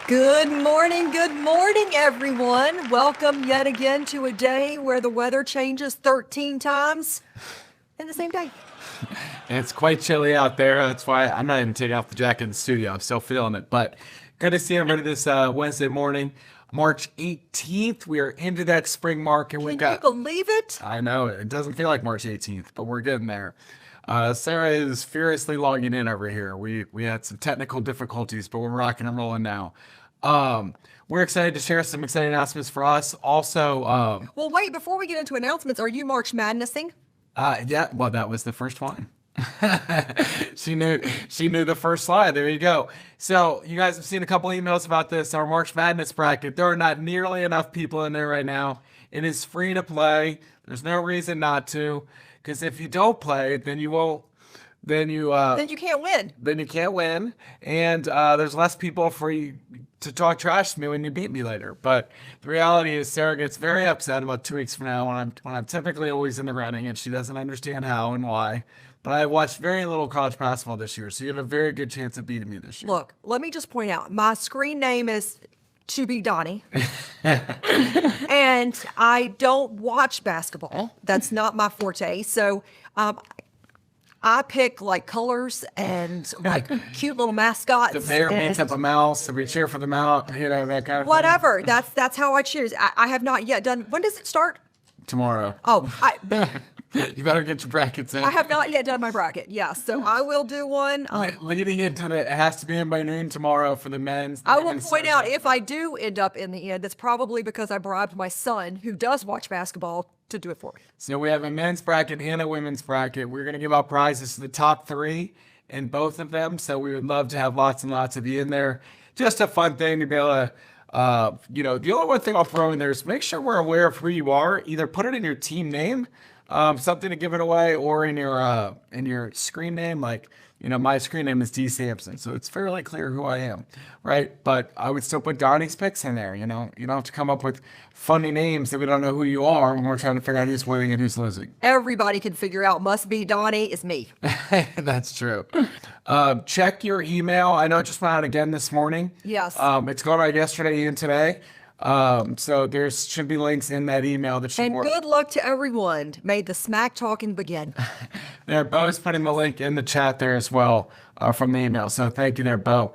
Good morning, everyone. Welcome yet again to a day where the weather changes 13 times in the same day. And it's quite chilly out there. That's why I'm not even taking off the jacket in the studio. I'm still feeling it. But good to see everybody this Wednesday morning, March 18th. We are into that spring market. Can you believe it? I know. It doesn't feel like March 18th, but we're getting there. Sarah is furiously logging in over here. We had some technical difficulties, but we're rocking and rolling now. We're excited to share some exciting announcements for us. Also, well, wait, before we get into announcements, are you March Madnessing? yeah, well, that was the first one. She knew the first slide. There you go. So you guys have seen a couple emails about this, our March Madness bracket. There are not nearly enough people in there right now. It is free to play. There's no reason not to, because if you don't play, then you won't. Then you can't win. Then you can't win, and there's less people for you to talk trash to me when you beat me later. But the reality is, Sarah gets very upset about 2 weeks from now when I'm typically always in the running, and she doesn't understand how and why. But I watched very little college basketball this year, so you have a very good chance of beating me this year. Look, let me just point out, my screen name is To Be Donny, and I don't watch basketball. That's not my forte. So I pick like colors and like cute little mascots. The mayor paints up a mouse, so we cheer for the mouse, that kind of whatever. Thing. That's how I choose. I have not yet done. When does it start? Tomorrow. Oh, you better get your brackets in. I have not yet done my bracket. Yes, so I will do one. When you get done, it has to be in by noon tomorrow for the men's. I will point out, if I do end up in the end, it's probably because I bribed my son, who does watch basketball, to do it for me. So we have a men's bracket and a women's bracket. We're going to give out prizes to the top three in both of them. So we would love to have lots and lots of you in there. Just a fun thing to be able to, the only one thing I'll throw in there is make sure we're aware of who you are. Either put it in your team name, something to give it away, or in your screen name. Like, my screen name is D Samson, so it's fairly clear who I am, right? But I would still put Donny's picks in there. You don't have to come up with funny names if we don't know who you are when we're trying to figure out who's winning and who's losing. Everybody can figure out must be Donny is me. That's true. Check your email. I know it just went out again this morning. Yes. It's going out yesterday and today. So there should be links in that email that should and work. Good luck to everyone. May the smack talking begin. They're both putting the link in the chat there as well from the email. So thank you there, Bo.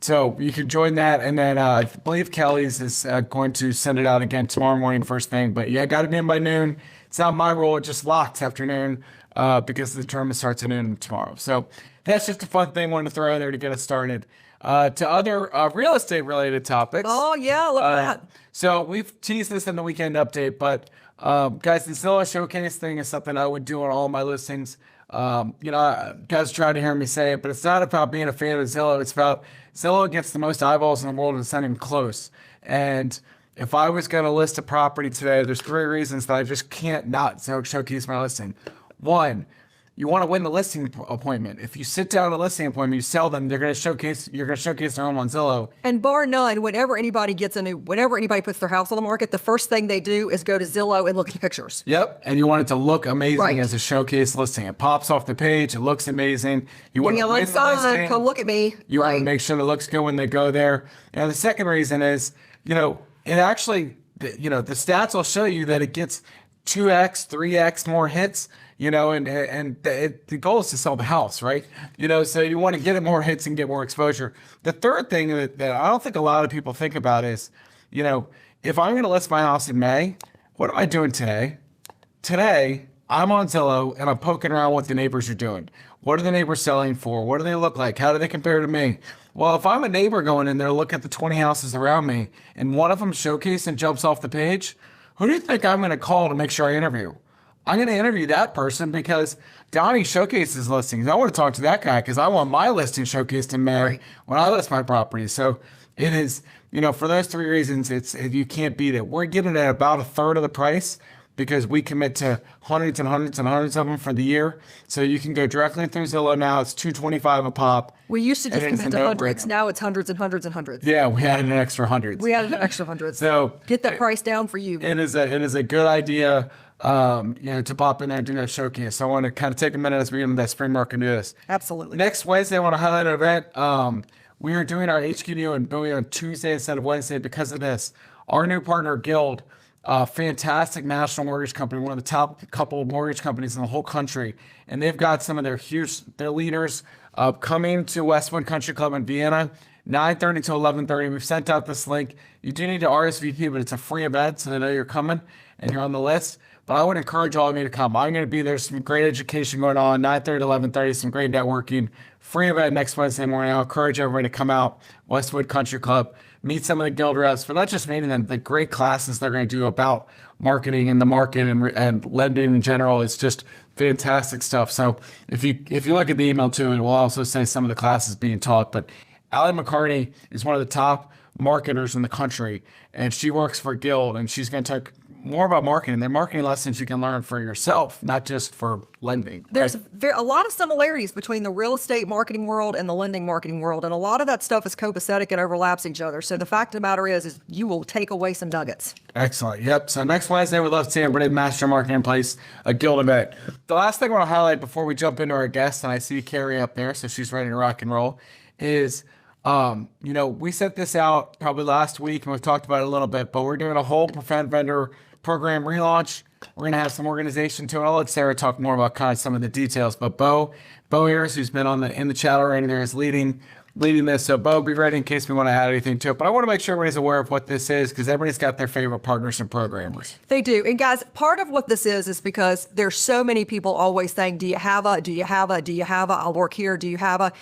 So you can join that, and then I believe Kelly's is going to send it out again tomorrow morning first thing. But yeah, got it in by noon. It's not my rule; it just locks after noon because the tournament starts at noon tomorrow. So that's just a fun thing I wanted to throw in there to get us started. To other real estate related topics. Oh yeah, look at that. So we've teased this in the weekend update, but guys, the Zillow Showcase thing is something I would do on all my listings. Guys try to hear me say it, but it's not about being a fan of Zillow. It's about Zillow gets the most eyeballs in the world and it's not even close. And if I was going to list a property today, there's 3 reasons that I just can't not showcase my listing. 1, you want to win the listing appointment. If you sit down at a listing appointment, you sell them, you're going to showcase their home on Zillow. And bar none, whenever anybody puts their house on the market, the first thing they do is go to Zillow and look at the pictures. Yep. And you want it to look amazing right. as a showcase listing. It pops off the page. It looks amazing. You want to win the listing. Come look at me. You want to make sure it looks good when they go there. And the second reason is, it actually, the stats will show you that it gets 2x, 3x more hits. The goal is to sell the house, right? So you want to get it more hits and get more exposure. The third thing that I don't think a lot of people think about is, if I'm going to list my house in May, what am I doing today? Today, I'm on Zillow and I'm poking around what the neighbors are doing. What are the neighbors selling for? What do they look like? How do they compare to me? Well, if I'm a neighbor going in there, look at the 20 houses around me, and one of them showcased and jumps off the page, who do you think I'm going to call to make sure I interview? I'm going to interview that person because Donny showcases listings. I want to talk to that guy because I want my listing showcased in May when I list my property. So it is, for those 3 reasons, you can't beat it. We're getting it at about 1/3 of the price because we commit to hundreds and hundreds and hundreds of them for the year. So you can go directly through Zillow now. It's $225 a pop. We used to just commit to hundreds. Now it's hundreds and hundreds and hundreds. Yeah, we added an extra hundreds. So get that price down for you. It is a good idea. To pop in there and do that showcase. So I want to kind of take a minute as we get into that spring market and do this. Absolutely. Next Wednesday, I want to highlight an event. we are doing our HQU and doing on Tuesday instead of Wednesday because of this. Our new partner, Guild, fantastic national mortgage company, one of the top couple of mortgage companies in the whole country. And they've got some of their leaders coming to Westwood Country Club in Vienna, 9:30 to 11:30. We've sent out this link. You do need to RSVP, but it's a free event, so they know you're coming and you're on the list. But I would encourage all of you to come. I'm going to be there. Some great education going on, 9:30 to 11:30, some great networking. Free event next Wednesday morning. I'll encourage everybody to come out, Westwood Country Club, meet some of the Guild reps, but not just meeting them, the great classes they're going to do about marketing and the market and lending in general. It's just fantastic stuff. So if you look at the email too, it will also say some of the classes being taught. But Allie McCartney is one of the top marketers in the country, and she works for Guild, and she's going to talk more about marketing. They're marketing lessons you can learn for yourself, not just for lending. There's a lot of similarities between the real estate marketing world and the lending marketing world, and a lot of that stuff is copacetic and overlaps each other. So the fact of the matter is you will take away some nuggets. Excellent. Yep. So next Wednesday, we'd love to see everybody master marketing in place, a Guild event. The last thing I want to highlight before we jump into our guest, and I see Carrie up there, so she's ready to rock and roll, is we set this out probably last week and we've talked about it a little bit, but we're doing a whole prevent vendor program relaunch. We're going to have some organization to it. I'll let Sarah talk more about kind of some of the details, but Bo Harris, who's been in the chat already there, is leading this. So Bo, be ready in case we want to add anything to it. But I want to make sure everybody's aware of what this is because everybody's got their favorite partners and programmers. They do. And guys, part of what this is because there's so many people always saying, do you have a, I'll work here, do you have a?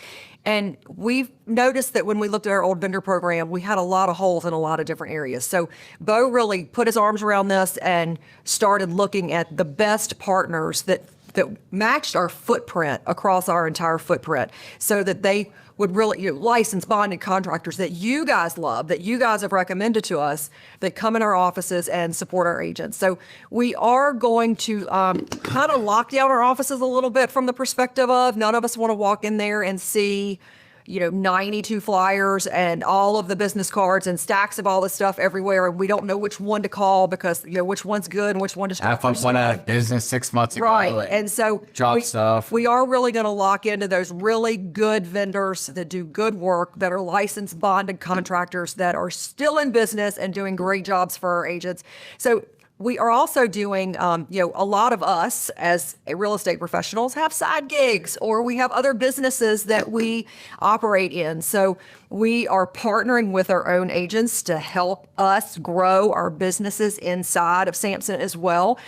And we've noticed that when we looked at our old vendor program, we had a lot of holes in a lot of different areas. So Bo really put his arms around this and started looking at the best partners that matched our footprint across our entire footprint so that they would really, licensed bonded contractors that you guys love, that you guys have recommended to us, that come in our offices and support our agents. So we are going to kind of lock down our offices a little bit from the perspective of none of us want to walk in there and see 92 flyers and all of the business cards and stacks of all this stuff everywhere. And we don't know which one to call because, which one's good and which one to Half of one out of business 6 months ago. Right. And so stuff. We are really going to lock into those really good vendors that do good work, that are licensed bonded contractors that are still in business and doing great jobs for our agents. So we are also doing, a lot of us as real estate professionals have side gigs or we have other businesses that we operate in. So we are partnering with our own agents to help us grow our businesses inside of Samson as well.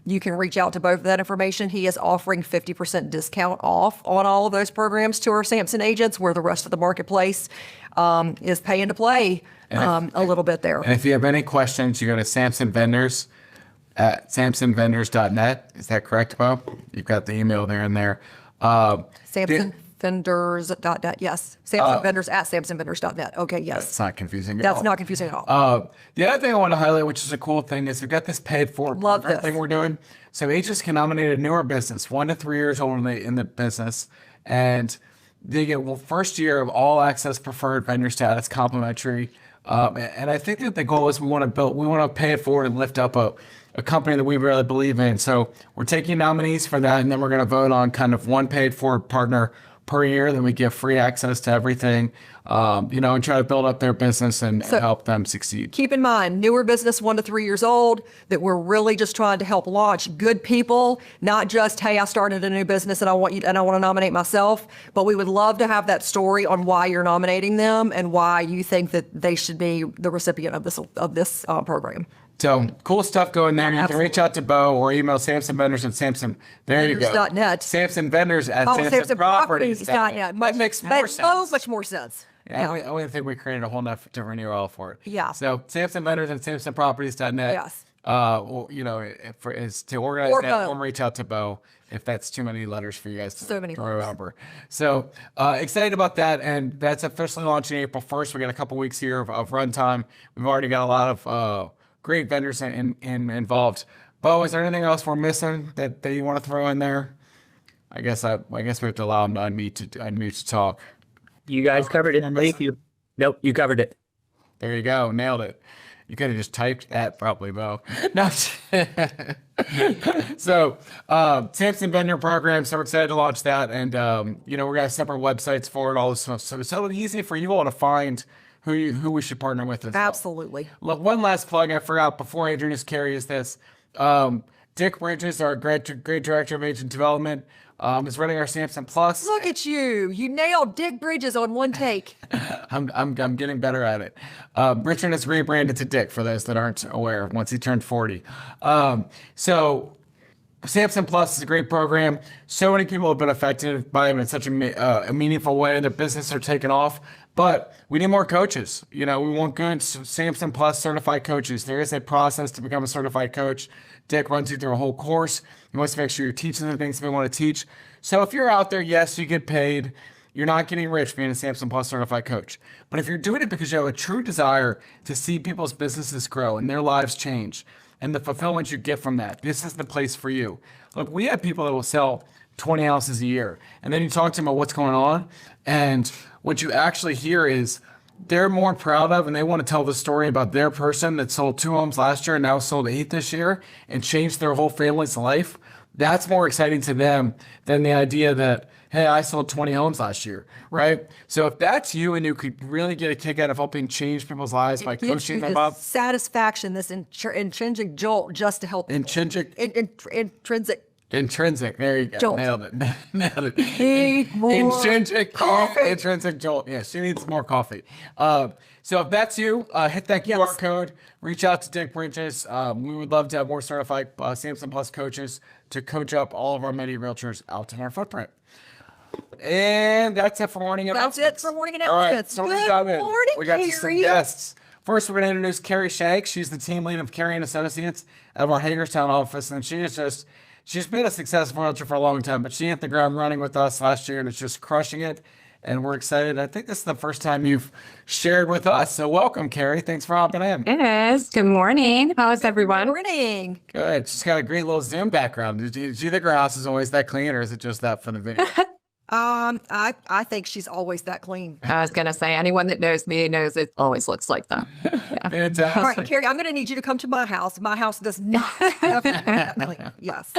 You can reach out to both of that information. He is offering 50% discount off on all of those programs to our Samson agents where the rest of the marketplace is paying to play. A little bit there. And if you have any questions, you go to Samson Vendors at samsonvendors.net. Is that correct, Bo? You've got the email there and there. Samsonvendors.net. Yes. Samson Vendors at samsonvendors.net. Okay. Yes. That's not confusing That's not confusing at all. The other thing I want to highlight, which is a cool thing, is we've got this paid for thing we're doing. So agents can nominate a newer business, 1 to 3 years old in the business, and they get first year of all access preferred vendor status complimentary. And I think that the goal is we want to pay it forward and lift up a company that we really believe in. So we're taking nominees for that, and then we're going to vote on kind of one paid for partner per year. Then we give free access to everything, and try to build up their business and help them succeed. Keep in mind, newer business, 1 to 3 years old, that we're really just trying to help launch good people, not just, hey, I started a new business and I want to nominate myself, but we would love to have that story on why you're nominating them and why you think that they should be the recipient of this program. So cool stuff going there. You can reach out to Bo or email Samson Vendors at Samson. There you go. .net. Samson Vendors at Samson Properties.net. Might make more sense. So much more sense. Yeah, I only think we created a whole different URL for it. Yeah. So Samson Vendors at samsonproperties.net. Yes. Is to organize or that, or reach out to Bo if that's too many letters for you guys to remember. So excited about that, and that's officially launching April 1st. We got a couple weeks here of runtime. We've already got a lot of great vendors involved. Bo, is there anything else we're missing that you want to throw in there? I guess we have to allow him to unmute to talk. You guys covered it. Thank you. Nope, you covered it. There you go. Nailed it. You could have just typed that probably, Bo. No. So, Samson Vendor Program, so we're excited to launch that. And, we're going to have separate websites for it, all this stuff. So it's so easy for you all to find who we should partner with. Absolutely. Look, one last plug I forgot before I introduce Carrie is this. Dick Bridges, our great director of agent development, is running our Samson Plus. Look at you. You nailed Dick Bridges on one take. I'm getting better at it. Richard has rebranded to Dick for those that aren't aware once he turned 40. So Samson Plus is a great program. So many people have been affected by it in such a meaningful way. Their business are taking off. But we need more coaches. We want good Samson Plus certified coaches. There is a process to become a certified coach. Dick runs you through a whole course. He wants to make sure you're teaching the things we want to teach. So if you're out there, yes, you get paid. You're not getting rich being a Samson Plus certified coach. But if you're doing it because you have a true desire to see people's businesses grow and their lives change and the fulfillment you get from that, this is the place for you. Look, we have people that will sell 20 houses a year. And then you talk to them about what's going on. And what you actually hear is they're more proud of, and they want to tell the story about their person that sold 2 homes last year and now sold 8 this year and changed their whole family's life. That's more exciting to them than the idea that, hey, I sold 20 homes last year, right? So if that's you and you could really get a kick out of helping change people's lives by coaching them up. Satisfaction, this intrinsic jolt just to help. Intrinsic. Intrinsic. There you go. Jolt. Nailed it. Need more Intrinsic coffee. Intrinsic jolt. Yeah, she needs more coffee. So if that's you, hit that QR code. Reach out to Dick Bridges. We would love to have more certified Samson Plus coaches to coach up all of our many realtors out in our footprint. And that's it for morning announcements. That's it for morning announcements. All right, so Good morning, we got some Carrie. guests. First, we're going to introduce Kari Shank. She's the team lead of Carrie and Associates out of our Hagerstown office, and she's been a successful realtor for a long time, but she hit the ground running with us last year and is just crushing it. And we're excited. I think this is the first time you've shared with us. So welcome, Carrie. Thanks for hopping in. It is. Good morning. How is everyone? Morning. Good. She's got a great little Zoom background. Do you think her house is always that clean, or is it just that for the video? I think she's always that clean. I was going to say, anyone that knows me knows it always looks like that. Yeah. Fantastic. All right, Carrie, I'm going to need you to come to my house. My house does not have that clean. Yes.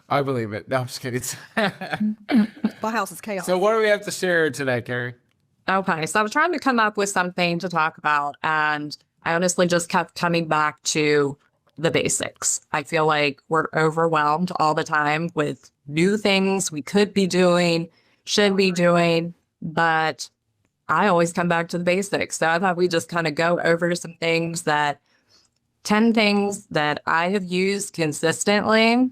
I believe it. No, I'm just kidding. My house is chaos. So what do we have to share today, Carrie? Okay, so I was trying to come up with something to talk about, and I honestly just kept coming back to the basics. I feel like we're overwhelmed all the time with new things we could be doing, should be doing, but I always come back to the basics. So I thought we'd just kind of go over some things 10 things that I have used consistently,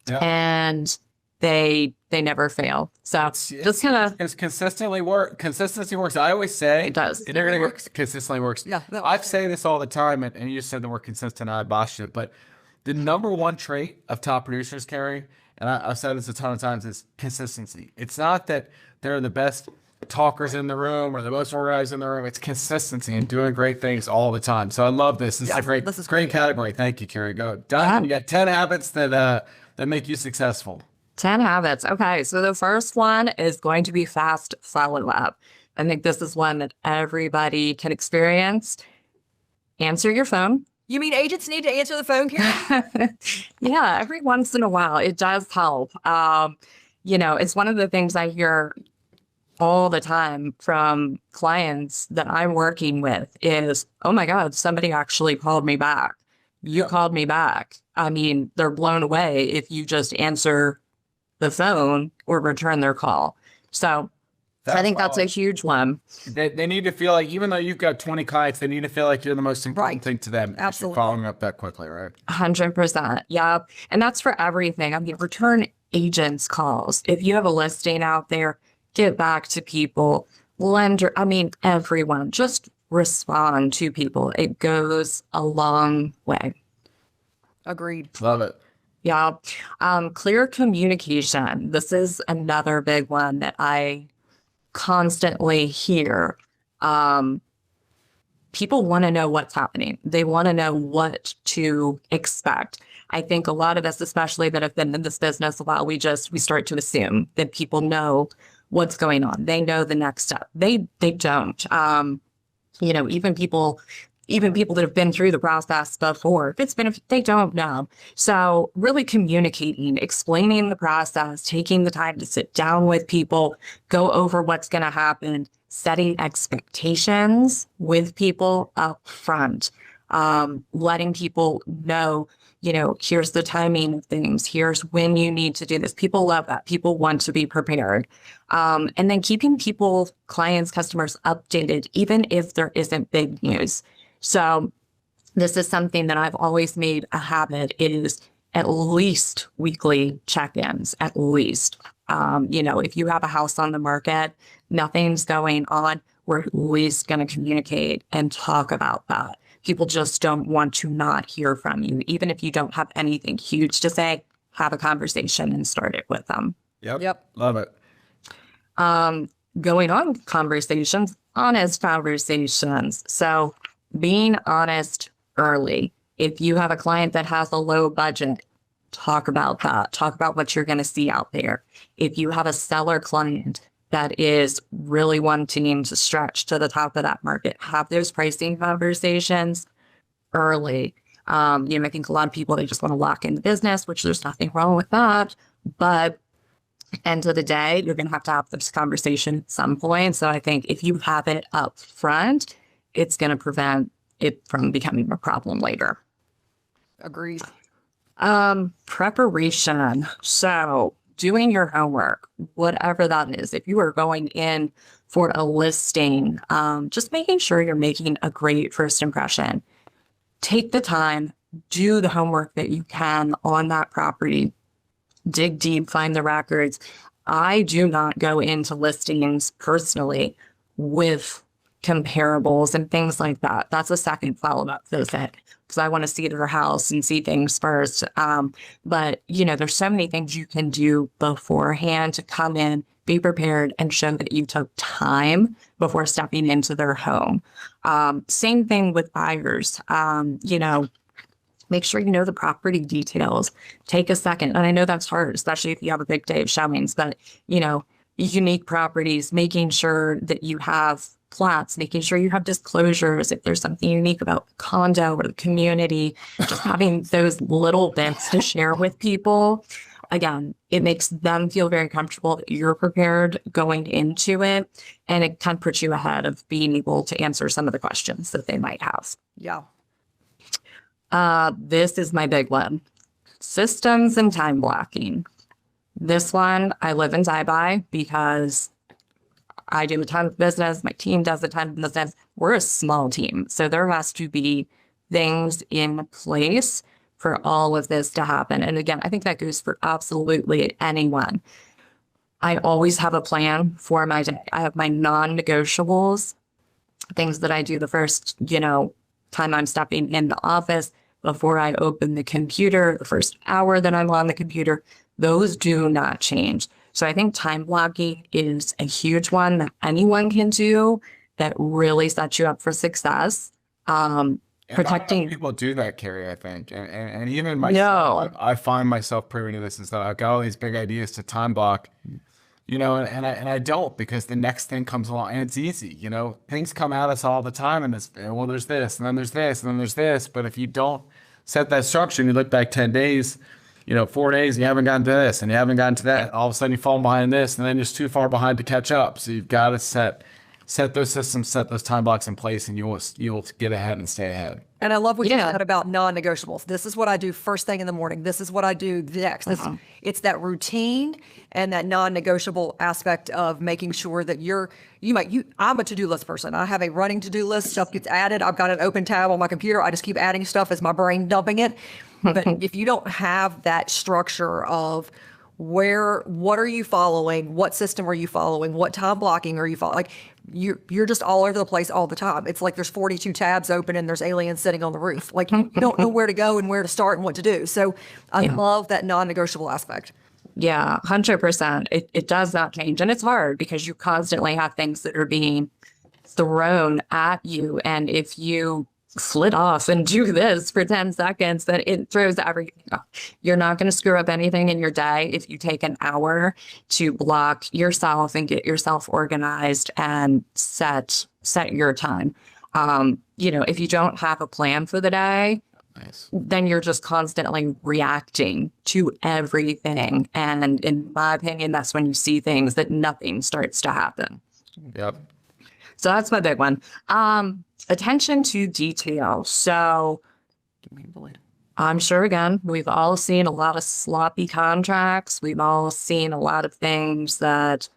and they never fail. So just kind of consistency works. I always say it does. It works. Consistently works. Yeah, I say this all the time, and you just said the word consistent. I botched it, but the number one trait of top producers, Carrie, and I've said this a ton of times, is consistency. It's not that they're the best talkers in the room or the most organized in the room. It's consistency and doing great things all the time. So I love this. This is a great category. Thank you, Carrie. Go done. You got 10 habits that make you successful. 10 habits. Okay, so the first one is going to be fast follow-up. I think this is one that everybody can experience. Answer your phone. You mean agents need to answer the phone, Carrie? Yeah, every once in a while, it does help. It's one of the things I hear all the time from clients that I'm working with is, oh my God, somebody actually called me back. You called me back. I mean, they're blown away if you just answer the phone or return their call. So I think that's a huge one. They need to feel like, even though you've got 20 clients, they need to feel like you're the most important thing to them. Absolutely. Following up that quickly, right? 100%. Yeah. And that's for everything. I mean, return agents calls. If you have a listing out there, get back to people. Everyone. Just respond to people. It goes a long way. Agreed. Love it. Yeah. Clear communication. This is another big one that I constantly hear. People want to know what's happening. They want to know what to expect. I think a lot of us, especially that have been in this business a while, we start to assume that people know what's going on. They know the next step. They don't. Even people even people that have been through the process before, if they don't know. So really communicating, explaining the process, taking the time to sit down with people, go over what's going to happen, setting expectations with people up front, letting people know, here's the timing of things. Here's when you need to do this. People love that. People want to be prepared. And then keeping people, clients, customers updated, even if there isn't big news. So this is something that I've always made a habit, is at least weekly check-ins, at least. If you have a house on the market, nothing's going on, we're at least going to communicate and talk about that. People just don't want to not hear from you. Even if you don't have anything huge to say, have a conversation and start it with them. Yep. Love it. Going on conversations, honest conversations. So being honest early. If you have a client that has a low budget, talk about that. Talk about what you're going to see out there. If you have a seller client that is really wanting to stretch to the top of that market, have those pricing conversations early. I think a lot of people, they just want to lock in the business, which there's nothing wrong with that. But end of the day, you're going to have this conversation at some point. So I think if you have it up front, it's going to prevent it from becoming a problem later. Agreed. Preparation. So doing your homework, whatever that is. If you are going in for a listing, just making sure you're making a great first impression. Take the time, do the homework that you can on that property. Dig deep, find the records. I do not go into listings personally with comparables and things like that. That's a second follow-up visit because I want to see their house and see things first. But there's so many things you can do beforehand to come in, be prepared, and show that you took time before stepping into their home. Same thing with buyers. Make sure you know the property details. Take a second. And I know that's hard, especially if you have a big day of showings, but, unique properties, making sure that you have plats, making sure you have disclosures. If there's something unique about the condo or the community, just having those little bits to share with people. Again, it makes them feel very comfortable that you're prepared going into it. And it kind of puts you ahead of being able to answer some of the questions that they might have. Yeah. This is my big one. Systems and time blocking. This one I live and die by because I do a ton of business. My team does a ton of business. We're a small team. So there has to be things in place for all of this to happen. And again, I think that goes for absolutely anyone. I always have a plan for my day. I have my non-negotiables, things that I do the first, time I'm stepping in the office, before I open the computer, the first hour that I'm on the computer. Those do not change. So I think time blocking is a huge one that anyone can do that really sets you up for success. Protecting people do that, Carrie, I think. And even myself, I find myself privy to this and stuff. I've got all these big ideas to time block, and I don't, because the next thing comes along and it's easy. Things come at us all the time, and there's this, and then there's this, and then there's this. But if you don't set that structure and you look back 10 days, 4 days, you haven't gotten to this and you haven't gotten to that. All of a sudden you fall behind this, and then you're just too far behind to catch up. So you've got to set those systems, set those time blocks in place, and you'll get ahead and stay ahead. And I love what you said about non-negotiables. This is what I do first thing in the morning. This is what I do next. It's that routine and that non-negotiable aspect of making sure that I'm a to-do list person. I have a running to-do list. Stuff gets added. I've got an open tab on my computer. I just keep adding stuff as my brain dumping it. But if you don't have that structure of what are you following? What system are you following? What time blocking are you following? Like you're just all over the place all the time. It's like there's 42 tabs open and there's aliens sitting on the roof. Like you don't know where to go and where to start and what to do. So I love that non-negotiable aspect. Yeah, 100%. It does not change. And it's hard because you constantly have things that are being thrown at you. And if you flit off and do this for 10 seconds, then it throws everything off. You're not going to screw up anything in your day if you take an hour to block yourself and get yourself organized and set your time. If you don't have a plan for the day, Nice. then you're just constantly reacting to everything. And in my opinion, that's when you see things that nothing starts to happen. Yep. So that's my big one. Attention to detail. So I'm sure, again, we've all seen a lot of sloppy contracts. We've all seen a lot of things that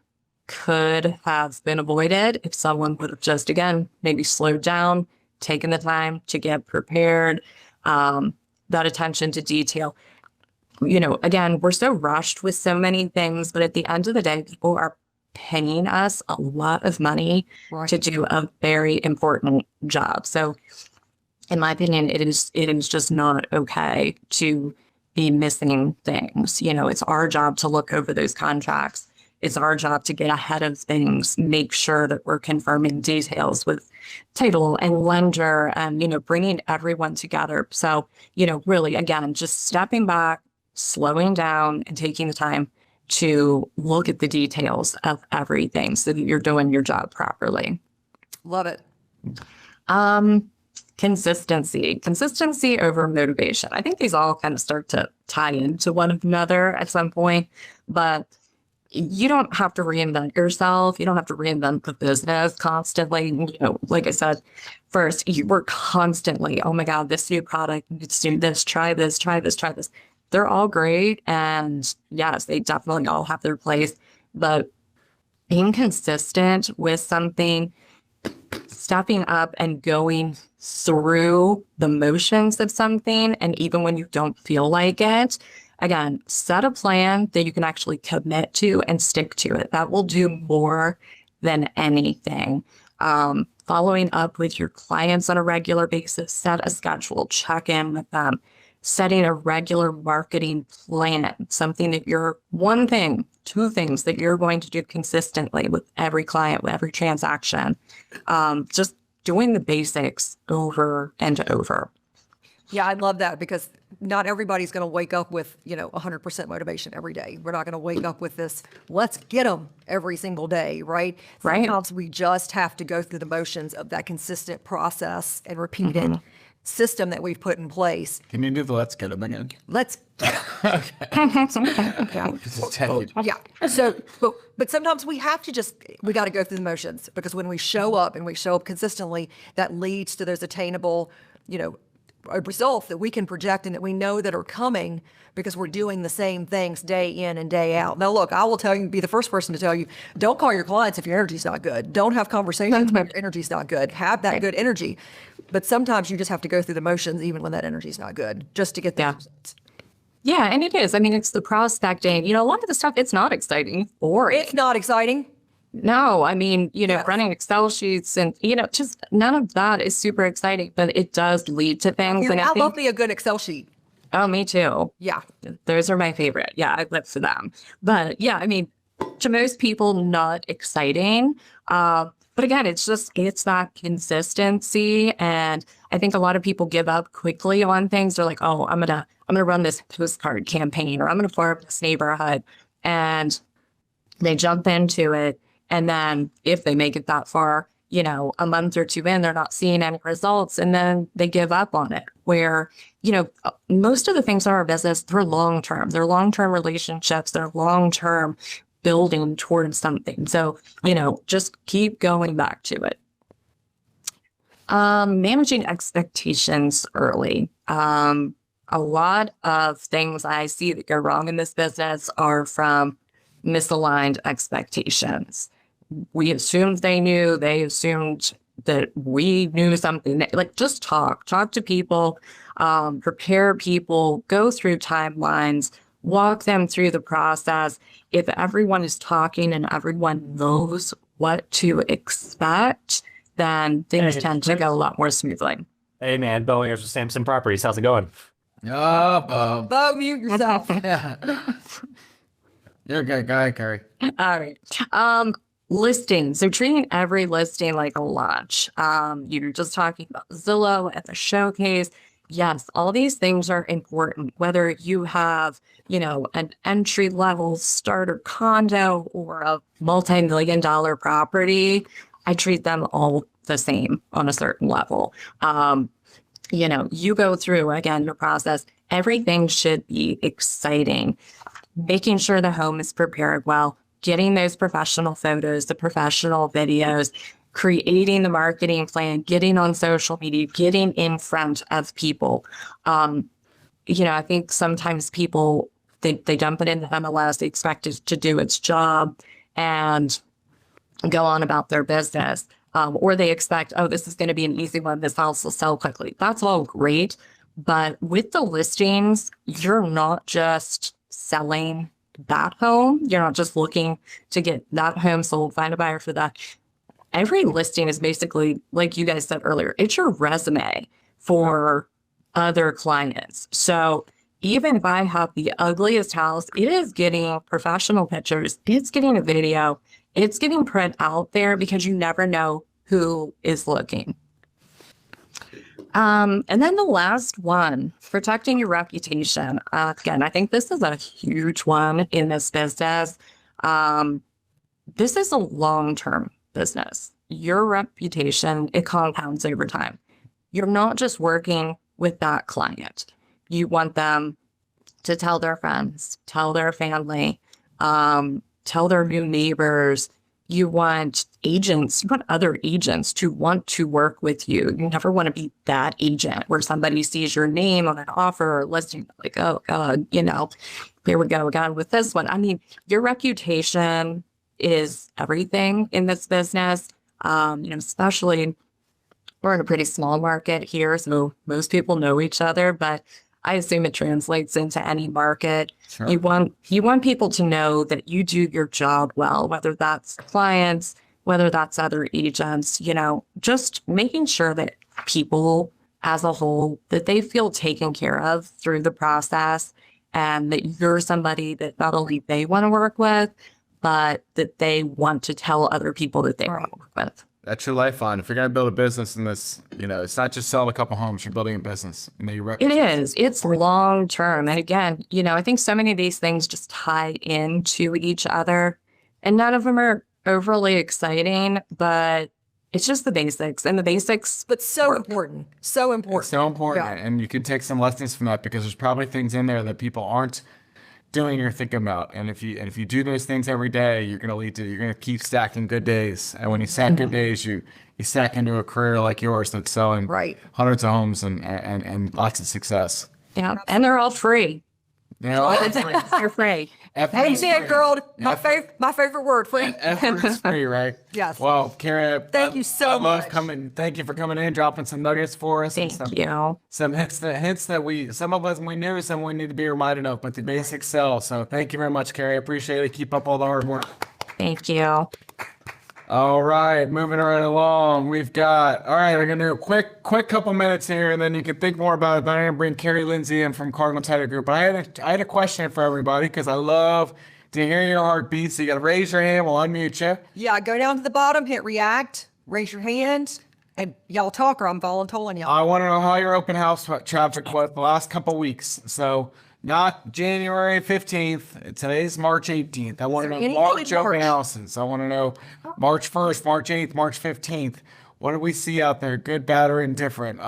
could have been avoided if someone would have just, again, maybe slowed down, taken the time to get prepared. That attention to detail. Again, we're so rushed with so many things, but at the end of the day, people are paying us a lot of money to do a very important job. So in my opinion, it is just not okay to be missing things. It's our job to look over those contracts. It's our job to get ahead of things, make sure that we're confirming details with title and lender and, bringing everyone together. So, really, again, just stepping back, slowing down and taking the time to look at the details of everything so that you're doing your job properly. Love it. Consistency over motivation. I think these all kind of start to tie into one another at some point, but you don't have to reinvent yourself. You don't have to reinvent the business constantly. Like I said, first, you work constantly. Oh my God, this new product, let's do this, try this, try this, try this. They're all great. And yes, they definitely all have their place. But being consistent with something, stepping up and going through the motions of something, and even when you don't feel like it, again, set a plan that you can actually commit to and stick to it. That will do more than anything. Following up with your clients on a regular basis, set a schedule, check in with them, setting a regular marketing plan, something that two things that you're going to do consistently with every client, with every transaction. Just doing the basics over and over. Yeah, I love that because not everybody's going to wake up with, 100% motivation every day. We're not going to wake up with this, let's get them every single day, right? Right. Sometimes we just have to go through the motions of that consistent process and repeated system that we've put in place. Can you do the let's get them again? Let's, Okay. yeah. So, but sometimes we have to we got to go through the motions because when we show up and we show up consistently, that leads to those attainable, results that we can project and that we know that are coming because we're doing the same things day in and day out. Now, look, I will be the first person to tell you, don't call your clients if your energy's not good. Don't have conversations if your energy's not good. Have that good energy. But sometimes you just have to go through the motions even when that energy's not good just to get the results. Yeah, and it is. I mean, it's the prospecting. A lot of the stuff, it's not exciting. It's boring. It's not exciting. No, I mean, Yes. running Excel sheets and, just none of that is super exciting, but it does lead to things. And I love me a good Excel sheet. Oh, me too. Yeah. Those are my favorite. Yeah, I live for them. But yeah, I mean, to most people, not exciting. But again, it's that consistency. And I think a lot of people give up quickly on things. They're like, oh, I'm gonna run this postcard campaign, or I'm gonna farm this neighborhood. And they jump into it. And then if they make it that far, a month or two in, they're not seeing any results. And then they give up on it where, most of the things in our business, they're long-term. They're long-term relationships. They're long-term building towards something. So, just keep going back to it. Managing expectations early. A lot of things I see that go wrong in this business are from misaligned expectations. We assumed they knew, they assumed that we knew something. Like, just talk to people, prepare people, go through timelines, walk them through the process. If everyone is talking and everyone knows what to expect, then things tend to go a lot more smoothly. Hey man, Bo here from Samson Properties. How's it going? Oh, Bo, mute yourself. yeah. You're a good guy, Kari. All right. Listings. So treating every listing like a launch. You're just talking about Zillow at the showcase. Yes, all these things are important, whether you have, an entry level starter condo or a multi-million-dollar property. I treat them all the same on a certain level. You go through, again, your process. Everything should be exciting. Making sure the home is prepared well, getting those professional photos, the professional videos, creating the marketing plan, getting on social media, getting in front of people. I think sometimes people, they dump it into MLS, they expect it to do its job and go on about their business. Or they expect, oh, this is going to be an easy one. This house will sell quickly. That's all great. But with the listings, you're not just selling that home. You're not just looking to get that home sold, find a buyer for that. Every listing is basically, like you guys said earlier, it's your resume for other clients. So even if I have the ugliest house, it is getting professional pictures. It's getting a video. It's getting print out there because you never know who is looking. And then the last one, protecting your reputation. Again, I think this is a huge one in this business. This is a long-term business. Your reputation, it compounds over time. You're not just working with that client. You want them to tell their friends, tell their family, tell their new neighbors. You want agents, you want other agents to want to work with you. You never want to be that agent where somebody sees your name on an offer or listing, like, oh God, here we go again with this one. I mean, your reputation is everything in this business. Especially we're in a pretty small market here, so most people know each other, but I assume it translates into any market. Sure. You want people to know that you do your job well, whether that's clients, whether that's other agents, just making sure that people as a whole, that they feel taken care of through the process and that you're somebody that not only they want to work with, but that they want to tell other people that they want to work with. That's your lifeline. If you're going to build a business in this, it's not just selling a couple homes, you're building a business. It is. It's long term. And again, I think so many of these things just tie into each other and none of them are overly exciting, but it's just the basics and the basics. But so important. So important. It's so important. Yeah. And you can take some lessons from that because there's probably things in there that people aren't doing or thinking about. And if you do those things every day, you're going to keep stacking good days. And when you stack good days, you stack into a career like yours that's selling hundreds of homes and lots of success. Yeah. And they're all free. They're free. Hey, see it, girl. My favorite word, free. Effort's free, right? Yes. Well, Kari, thank you so much. Thank you for coming in, dropping some nuggets for us. Thank you. Some hints that some of us we knew, some we need to be reminded of, but the basics sell. So thank you very much, Kari. I appreciate it. Keep up all the hard work. Thank you. All right, moving right along. We're going to do a quick couple minutes here, and then you can think more about it. But I'm going to bring Carrie Lindsey in from Cardinal Title Group. But I had a question for everybody because I love to hear your heartbeat. So you got to raise your hand. We'll unmute you. Yeah, go down to the bottom, hit react, raise your hand, and y'all talk or I'm volunteering y'all. I want to know how your open house traffic was the last couple weeks. So not January 15th. Today's March 18th. I want to know March open houses. I want to know March 1st, March 8th, March 15th. What do we see out there? Good, bad, or indifferent?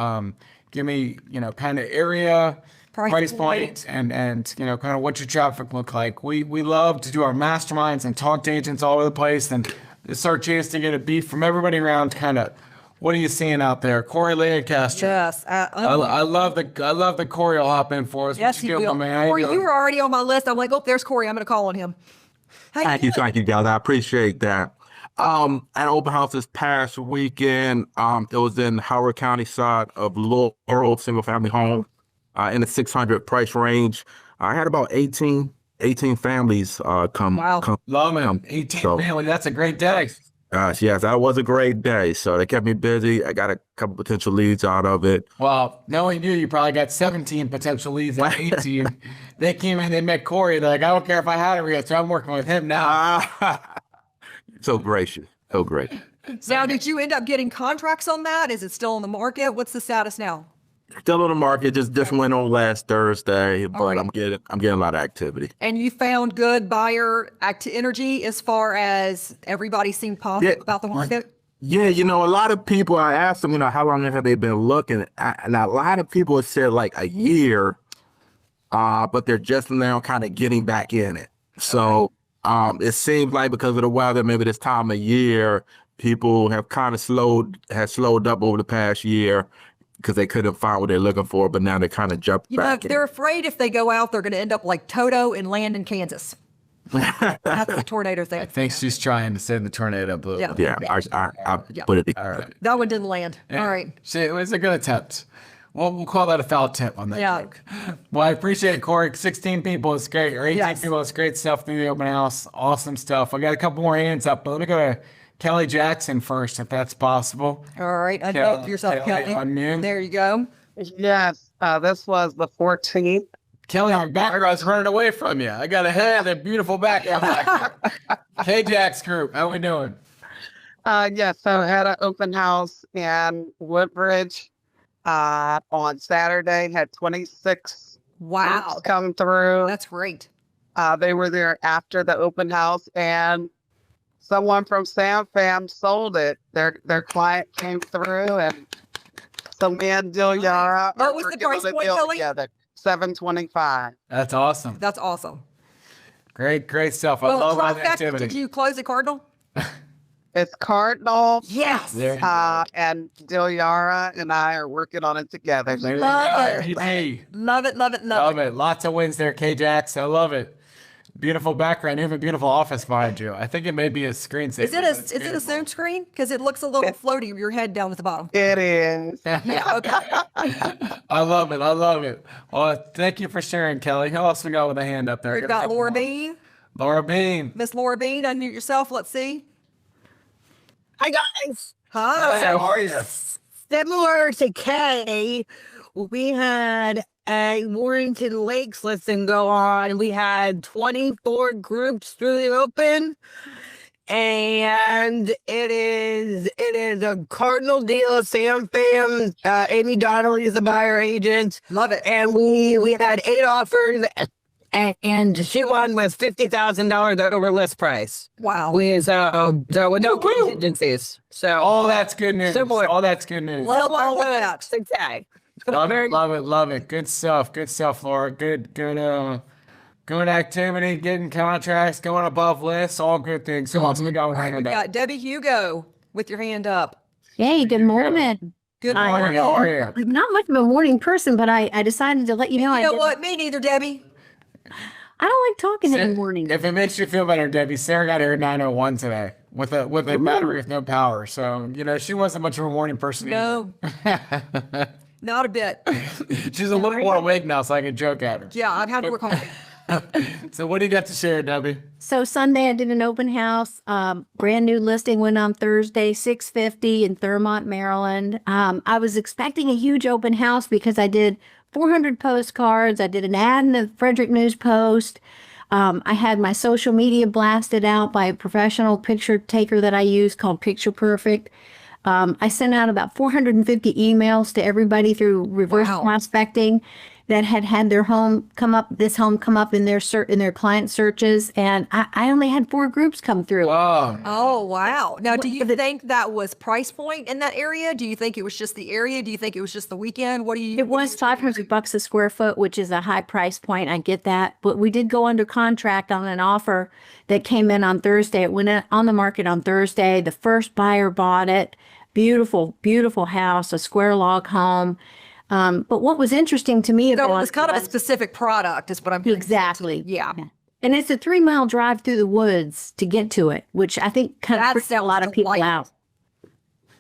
Give me, kind of area, price point, and kind of what your traffic look like. We love to do our masterminds and talk to agents all over the place, and it's our chance to get a beat from everybody around. Kind of, what are you seeing out there, Corey Lancaster? Yes, I love the Corey will hop in for us. Yes, he will. Corey, you were already on my list. I'm like, oh, there's Corey. I'm going to call on him. Thank you, guys. I appreciate that. At open house this past weekend, it was in Howard County side of Laurel, single family home, in the 600 price range. I had about 18 families come. Wow. Love them. 18 families. That's a great day. Yes, that was a great day. So they kept me busy. I got a couple potential leads out of it. Well, knowing you probably got 17 potential leads at 18. They came in, they met Corey. They're like, I don't care if I had it yet, so I'm working with him now. So gracious. So great. Now, did you end up getting contracts on that? Is it still on the market? What's the status now? Still on the market, just different went on last Thursday, but right. I'm getting a lot of activity. And you found good buyer energy as far as everybody seemed positive about the market? Yeah, a lot of people, I asked them, how long have they been looking? And a lot of people have said like a year, but they're just now kind of getting back in it. So it seems like because of the weather, maybe this time of year, people have kind of slowed up over the past year because they couldn't find what they're looking for, but now they kind of jumped back in. They're afraid if they go out, they're going to end up like Toto and land in Kansas. That's the tornado thing. I think she's trying to send the tornado blue. Yeah. Yeah, I put it. All right. That one didn't land. All right. It was a good attempt. Well, we'll call that a foul tip on that Yeah. joke. Well, I appreciate it, Corey. 16 people is great, or 18 Yes. people is great stuff through the open house. Awesome stuff. I got a couple more hands up, but let me go to Kelly Jackson first, if that's possible. All right. Unmute yourself, Kelly. Unmute. There you go. Yes, this was the 14th. Kelly, our background's running away from you. I got a head and a beautiful background. K-Jax group, how we doing? Yes, so I had an open house in Woodbridge on Saturday, had 26 Wow. groups come through. That's great. They were there after the open house, and someone from Sam Fam sold it. Their client came through, and so me and Dilyara What was the price point, Kelly? together. $725. That's awesome. That's awesome. Great stuff. I Well, love all the trifecta, activity. did you close at Cardinal? It's Cardinal. Yes. There you go. And Dilyara and I are working on it together. There you Love go. it. Hey, Love it, love it, love love it. it. Lots of wins there, K-Jax. I love it. Beautiful background. You have a beautiful office behind you. I think it may be a screensaver. Is it a Zoom screen? Because it looks a little floaty with your head down at the bottom. It is. Yeah, okay. I love it. I love it. Well, thank you for sharing, Kelly. Who else we got with a hand up there? We've got Laura Bean. Laura Bean. Miss Laura Bean, unmute yourself. Let's see. Hi guys. Hi. How are you? Similar to Kay, we had a Warrington Lakes listing go on. We had 24 groups through the open. And it is a Cardinal deal. Sam Fam, Amy Donnelly is the buyer agent. Love it. And we had 8 offers, and she won with $50,000 over list price. Wow. With no contingencies. So All that's good news. Similar. All that's good news. Love all of that. okay. Love it, love it, love it. Good stuff, Laura. Good activity, getting contracts, going above lists, all good things. Come on, we got with hand We up. got Debbie Hugo with your hand up. Hey, good morning. Good Hi. morning. How are you? I'm not much of a morning person, but I decided to let you know. You know what? Me neither, Debbie. I don't like talking in the morning. If it makes you feel better, Debbie, Sarah got here at 9:01 today with a battery with no power. So she wasn't much of a morning person. No. Not a bit. She's a little more awake now, so I can joke at her. Yeah, I've had to work on it. So what do you got to share, Debbie? So Sunday I did an open house. Brand new listing went on Thursday, 650 in Thurmont, Maryland. I was expecting a huge open house because I did 400 postcards. I did an ad in the Frederick News Post. I had my social media blasted out by a professional picture taker that I use called Picture Perfect. I sent out about 450 emails to everybody through reverse Wow. prospecting that had their home come up in their client searches, and I only had 4 groups come through. Oh, Oh, wow. Now, do you think that was price point in that area? Do you think it was just the area? Do you think it was just the weekend? What do you? It was $500 a square foot, which is a high price point. I get that, but we did go under contract on an offer that came in on Thursday. It went on the market on Thursday. The first buyer bought it. Beautiful, beautiful house, a square log home. But what was interesting to me So about it was kind of a specific product, is what I'm getting exactly, to. Yeah. and it's a 3-mile drive through the woods to get to it, which I think kind That of freaked a lot sounds of people delightful. out.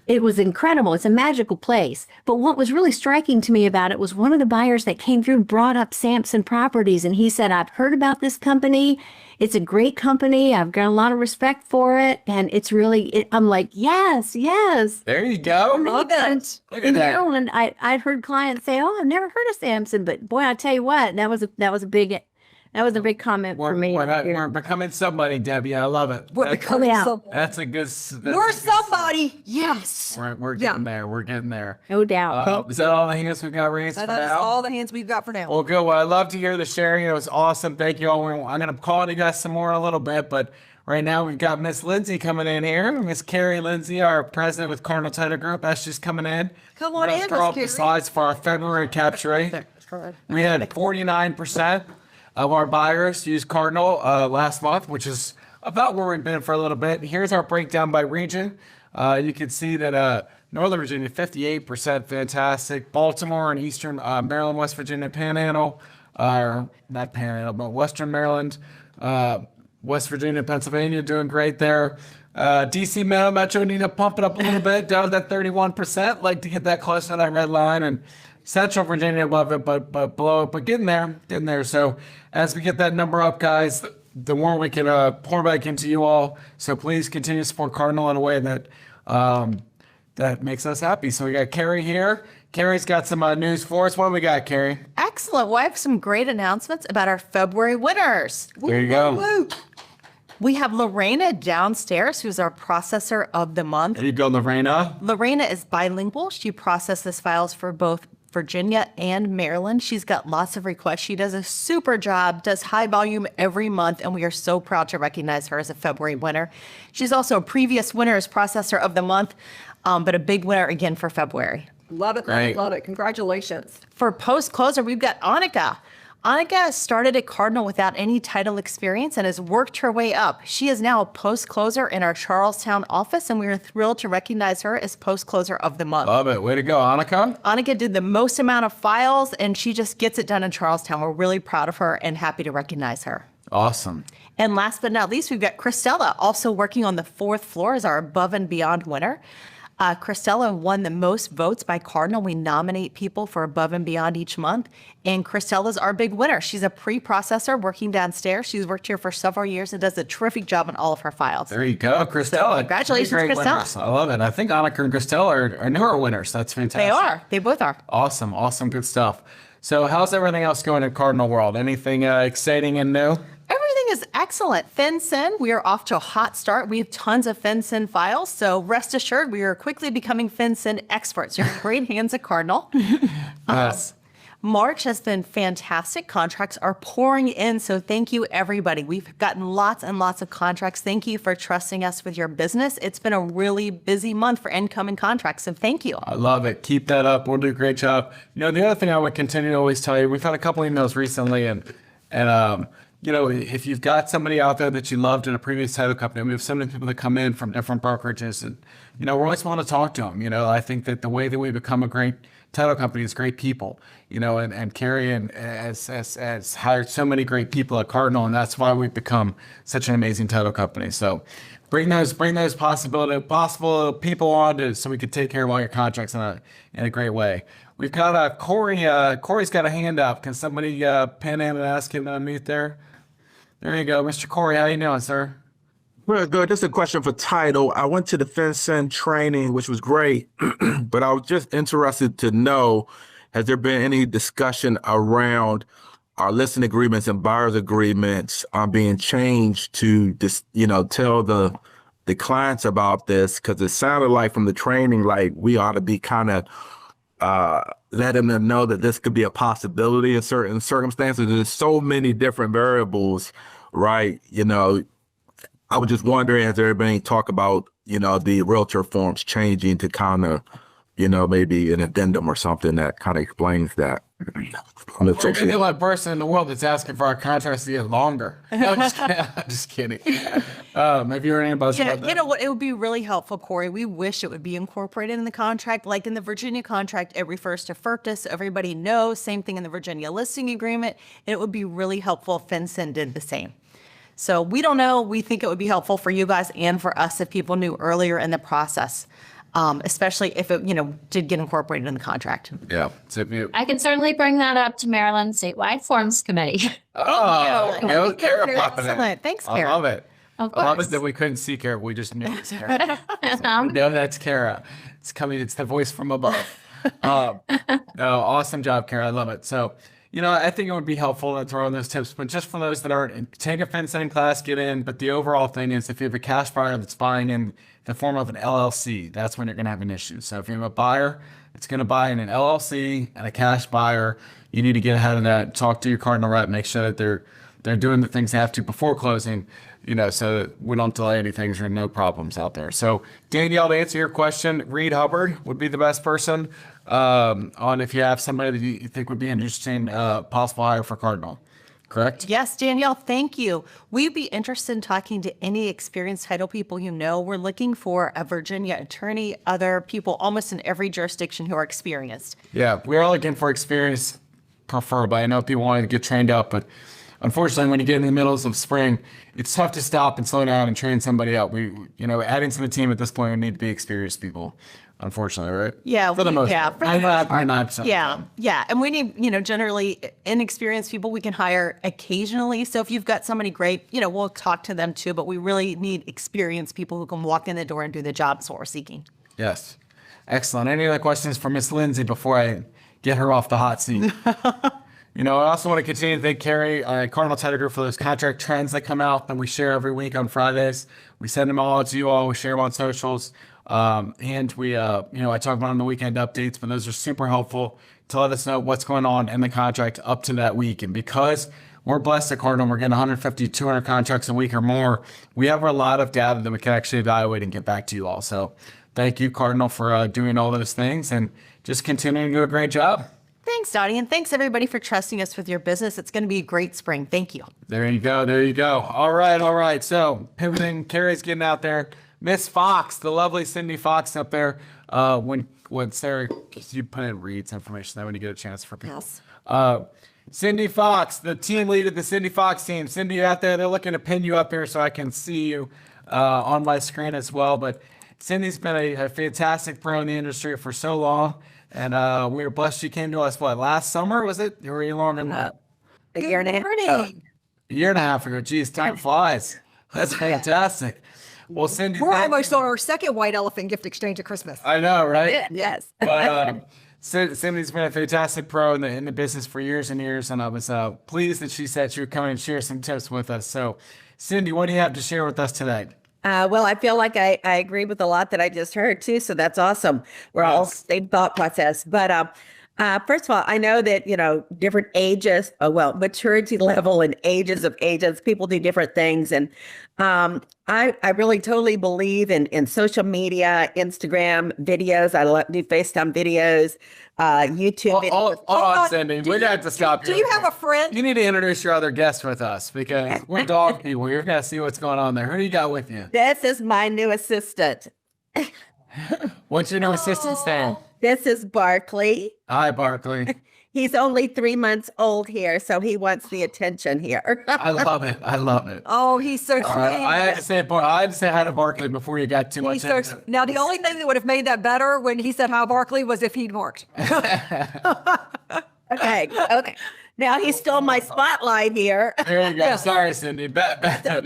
It was incredible. It's a magical place. But what was really striking to me about it was one of the buyers that came through brought up Samson Properties, and he said, "I've heard about this company. It's a great company. I've got a lot of respect for it, and it's really." I'm like, yes. there you go. Love it. Look In at that. Maryland, I'd heard clients say, "Oh, I've never heard of Samson," but boy, I tell you what, that was a big comment for me. We're becoming somebody, Debbie. I love it. We're That's- becoming out. some- That's a good. We're somebody. Yes. We're getting there. We're getting there. No doubt. Is that all the hands we've got raised for That's now? all the hands we've got for now. Well, good. Well, I love to hear the sharing. It was awesome. Thank you all. I'm going to call you guys some more in a little bit, but Right now, we've got Miss Lindsey coming in here. Miss Carrie Lindsey, our president with Cardinal Title Group. That's just coming in. Come on in, Let's throw Miss up the Carrie. slides for our February capture rate. We had 49% of our buyers use Cardinal last month, which is about where we've been for a little bit. Here's our breakdown by region. You can see that Northern Virginia, 58%, fantastic. Baltimore and Eastern Maryland, West Virginia, Panhandle, not Panhandle, but Western Maryland, West Virginia, Pennsylvania, doing great there. DC Metro need to pump it up a little bit, down to that 31%. Like to get that close to that red line. And Central Virginia above it, but below it, but getting there. So as we get that number up, guys, the more we can pour back into you all. So please continue to support Cardinal in a way that that makes us happy. So we got Carrie here. Carrie's got some news for us. What do we got, Carrie? Excellent. Well, I have some great announcements about our February winners. There you go. Woo. We have Lorena downstairs, who's our processor of the month. There you go, Lorena. Lorena is bilingual. She processes files for both Virginia and Maryland. She's got lots of requests. She does a super job, does high volume every month, and we are so proud to recognize her as a February winner. She's also a previous winner as processor of the month, but a big winner again for February. Love it. Great. Love it. Congratulations. For post closer, we've got Annika. Annika started at Cardinal without any title experience and has worked her way up. She is now a post closer in our Charlestown office, and we are thrilled to recognize her as post closer of the month. Love it. Way to go, Annika. Annika did the most amount of files, and she just gets it done in Charlestown. We're really proud of her and happy to recognize her. Awesome. And last but not least, we've got Christella, also working on the 4th floor as our above and beyond winner. Christella won the most votes by Cardinal. We nominate people for above and beyond each month. And Christella's our big winner. She's a pre-processor working downstairs. She's worked here for several years and does a terrific job on all of her files. There you go, Christella. Congratulations, Great Christella. winners. I love it. I think Annika and Christella are newer winners. That's fantastic. They are. They both are. Awesome. Awesome. Good stuff. So how's everything else going in Cardinal World? Anything exciting and new? Everything is excellent. FinCEN, we are off to a hot start. We have tons of FinCEN files, so rest assured we are quickly becoming FinCEN experts. You're in great hands at Cardinal. Yes. March has been fantastic. Contracts are pouring in, so thank you, everybody. We've gotten lots and lots of contracts. Thank you for trusting us with your business. It's been a really busy month for incoming contracts, so thank you. I love it. Keep that up. We'll do a great job. You know, the other thing I would continue to always tell you, we've had a couple emails recently, and you know, if you've got somebody out there that you loved in a previous title company, we have so many people that come in from different brokerages, and you know, we always want to talk to them. You know, I think that the way that we become a great title company is great people. You know, and Carrie has hired so many great people at Cardinal, and that's why we've become such an amazing title company. So bring those possible people on so we could take care of all your contracts in a great way. We've got Corey. Corey's got a hand up. Can somebody pin in and ask him to unmute there? There you go, Mr. Corey. How you doing, sir? Well, good. This is a question for title. I went to the FinCEN training, which was great, but I was just interested to know, has there been any discussion around our listing agreements and buyer's agreements being changed to just, tell the clients about this? Because it sounded like from the training, like we ought to be kind of letting them know that this could be a possibility in certain circumstances. There's so many different variables, right? I was just wondering, has there been any talk about, the realtor forms changing to kind of, maybe an addendum or something that kind of explains that? We're the only person in the world that's asking for our contracts to get longer. No, just kidding. Have you heard anybody about that? You know what? It would be really helpful, Corey. We wish it would be incorporated in the contract. Like in the Virginia contract, it refers to FERTA, so everybody knows. Same thing in the Virginia listing agreement. And it would be really helpful if FinCEN did the same. So we don't know. We think it would be helpful for you guys and for us if people knew earlier in the process, especially if it, did get incorporated in the contract. Yeah. So, I can certainly bring that up to Maryland Statewide Forms Committee. Kara popping in. Excellent. Thanks, I Kara. love it. Of I love course. it that we couldn't see Kara. We just knew it was Kara. No, that's Kara. It's coming. It's the voice from above. No, awesome job, Kara. I love it. So, I think it would be helpful to throw in those tips, but just for those that aren't, take a FinCEN class, get in. But the overall thing is, if you have a cash buyer that's buying in the form of an LLC, that's when you're going to have an issue. So if you have a buyer that's going to buy in an LLC and a cash buyer, you need to get ahead of that. Talk to your Cardinal rep, make sure that they're doing the things they have to before closing. so we don't delay anything. There's no problems out there. So Danielle, to answer your question, Reed Hubbard would be the best person on if you have somebody that you think would be interesting, possible hire for Cardinal. Correct? Yes, Danielle, thank you. We'd be interested in talking to any experienced title people you know. We're looking for a Virginia attorney, other people almost in every jurisdiction who are experienced. Yeah, we are looking for experience, preferably. I know people want to get trained up, but unfortunately, when you get in the middle of spring, it's tough to stop and slow down and train somebody up. Adding to the team at this point, we need to be experienced people. Unfortunately, right? Yeah, for the most yeah, part. for the most 99%. Yeah. And we need, generally inexperienced people we can hire occasionally. So if you've got somebody great, we'll talk to them too, but we really need experienced people who can walk in the door and do the jobs what we're seeking. Yes. Excellent. Any other questions for Miss Lindsey before I get her off the hot seat? I also want to continue to thank Carrie, Cardinal Title Group, for those contract trends that come out that we share every week on Fridays. We send them all to you all. We share them on socials. And we, I talk about on the weekend updates, but those are super helpful to let us know what's going on in the contract up to that week. And because we're blessed at Cardinal, we're getting 150, 200 contracts a week or more. We have a lot of data that we can actually evaluate and get back to you all. So thank you, Cardinal, for doing all those things and just continuing to do a great job. Thanks, Donnie. And thanks, everybody, for trusting us with your business. It's going to be a great spring. Thank you. There you go. There you go. All right. So pivoting, Carrie's getting out there. Miss Fox, the lovely Cindy Fox up there. When Sarah, you put in Reed's information, that when you get a chance for people. Yes. Cindy Fox, the team lead of the Cindy Fox team. Cindy, you're out there. They're looking to pin you up here so I can see you on my screen as well. But Cindy's been a fantastic pro in the industry for so long. And we were blessed she came to us, last summer, was it? Or were you longer than that? A year and a half. A year and a half ago. Geez, time flies. That's fantastic. Well, Cindy, We're almost on our second white elephant gift exchange at Christmas. I know, right? Yes. But Cindy's been a fantastic pro in the business for years and years, and I was pleased that she said she would come and share some tips with us. So, Cindy, what do you have to share with us today? Well, I feel like I agree with a lot that I just heard too, so that's awesome. We're all same thought process. But first of all, I know that different ages, maturity level and ages of agents, people do different things, and I really totally believe in social media, Instagram videos. I do FaceTime videos, YouTube. Hold on, Cindy. We got to stop Do you. you have a friend? You need to introduce your other guest with us because we're dog people. You're going to see what's going on there. Who do you got with you? This is my new assistant. What's your new assistant's name? This is Barkley. Hi, Barkley. He's only 3 months old here, so he wants the attention here. I love it. Oh, he's so sweet. I had to say hi to Barklay before you got too much. Now, the only thing that would have made that better when he said hi, Barkley, was if he'd marked. Okay. Now he stole my spotlight here. There you go. Sorry, Cindy. Back to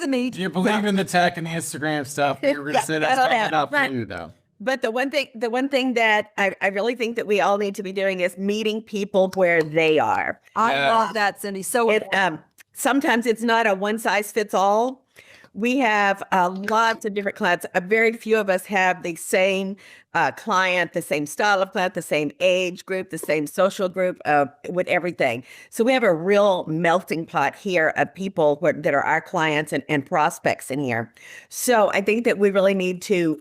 the meat. Do you believe in the tech and the Instagram stuff? You're going to say that's not for you, though. But the one thing that I really think that we all need to be doing is meeting people where they are. I love that, Cindy. So sometimes it's not a one size fits all. We have lots of different clients. Very few of us have the same client, the same style of client, the same age group, the same social group, with everything. So we have a real melting pot here of people that are our clients and prospects in here. So I think that we really need to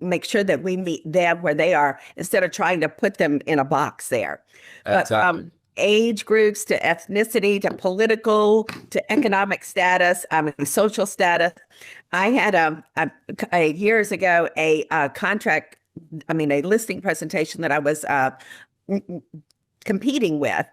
make sure that we meet them where they are instead of trying to put them in a box there. Exactly. But age groups to ethnicity to political to economic status, social status. I had years ago a listing presentation that I was competing with,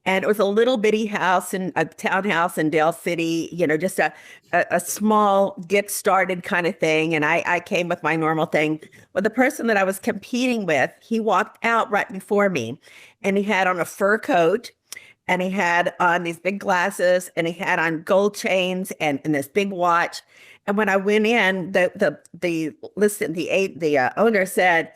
and it was a little bitty house in a townhouse in Dale City, just a small get started kind of thing. And I came with my normal thing. Well, the person that I was competing with, he walked out right before me, and he had on a fur coat, and he had on these big glasses, and he had on gold chains and this big watch. And when I went in, the owner said,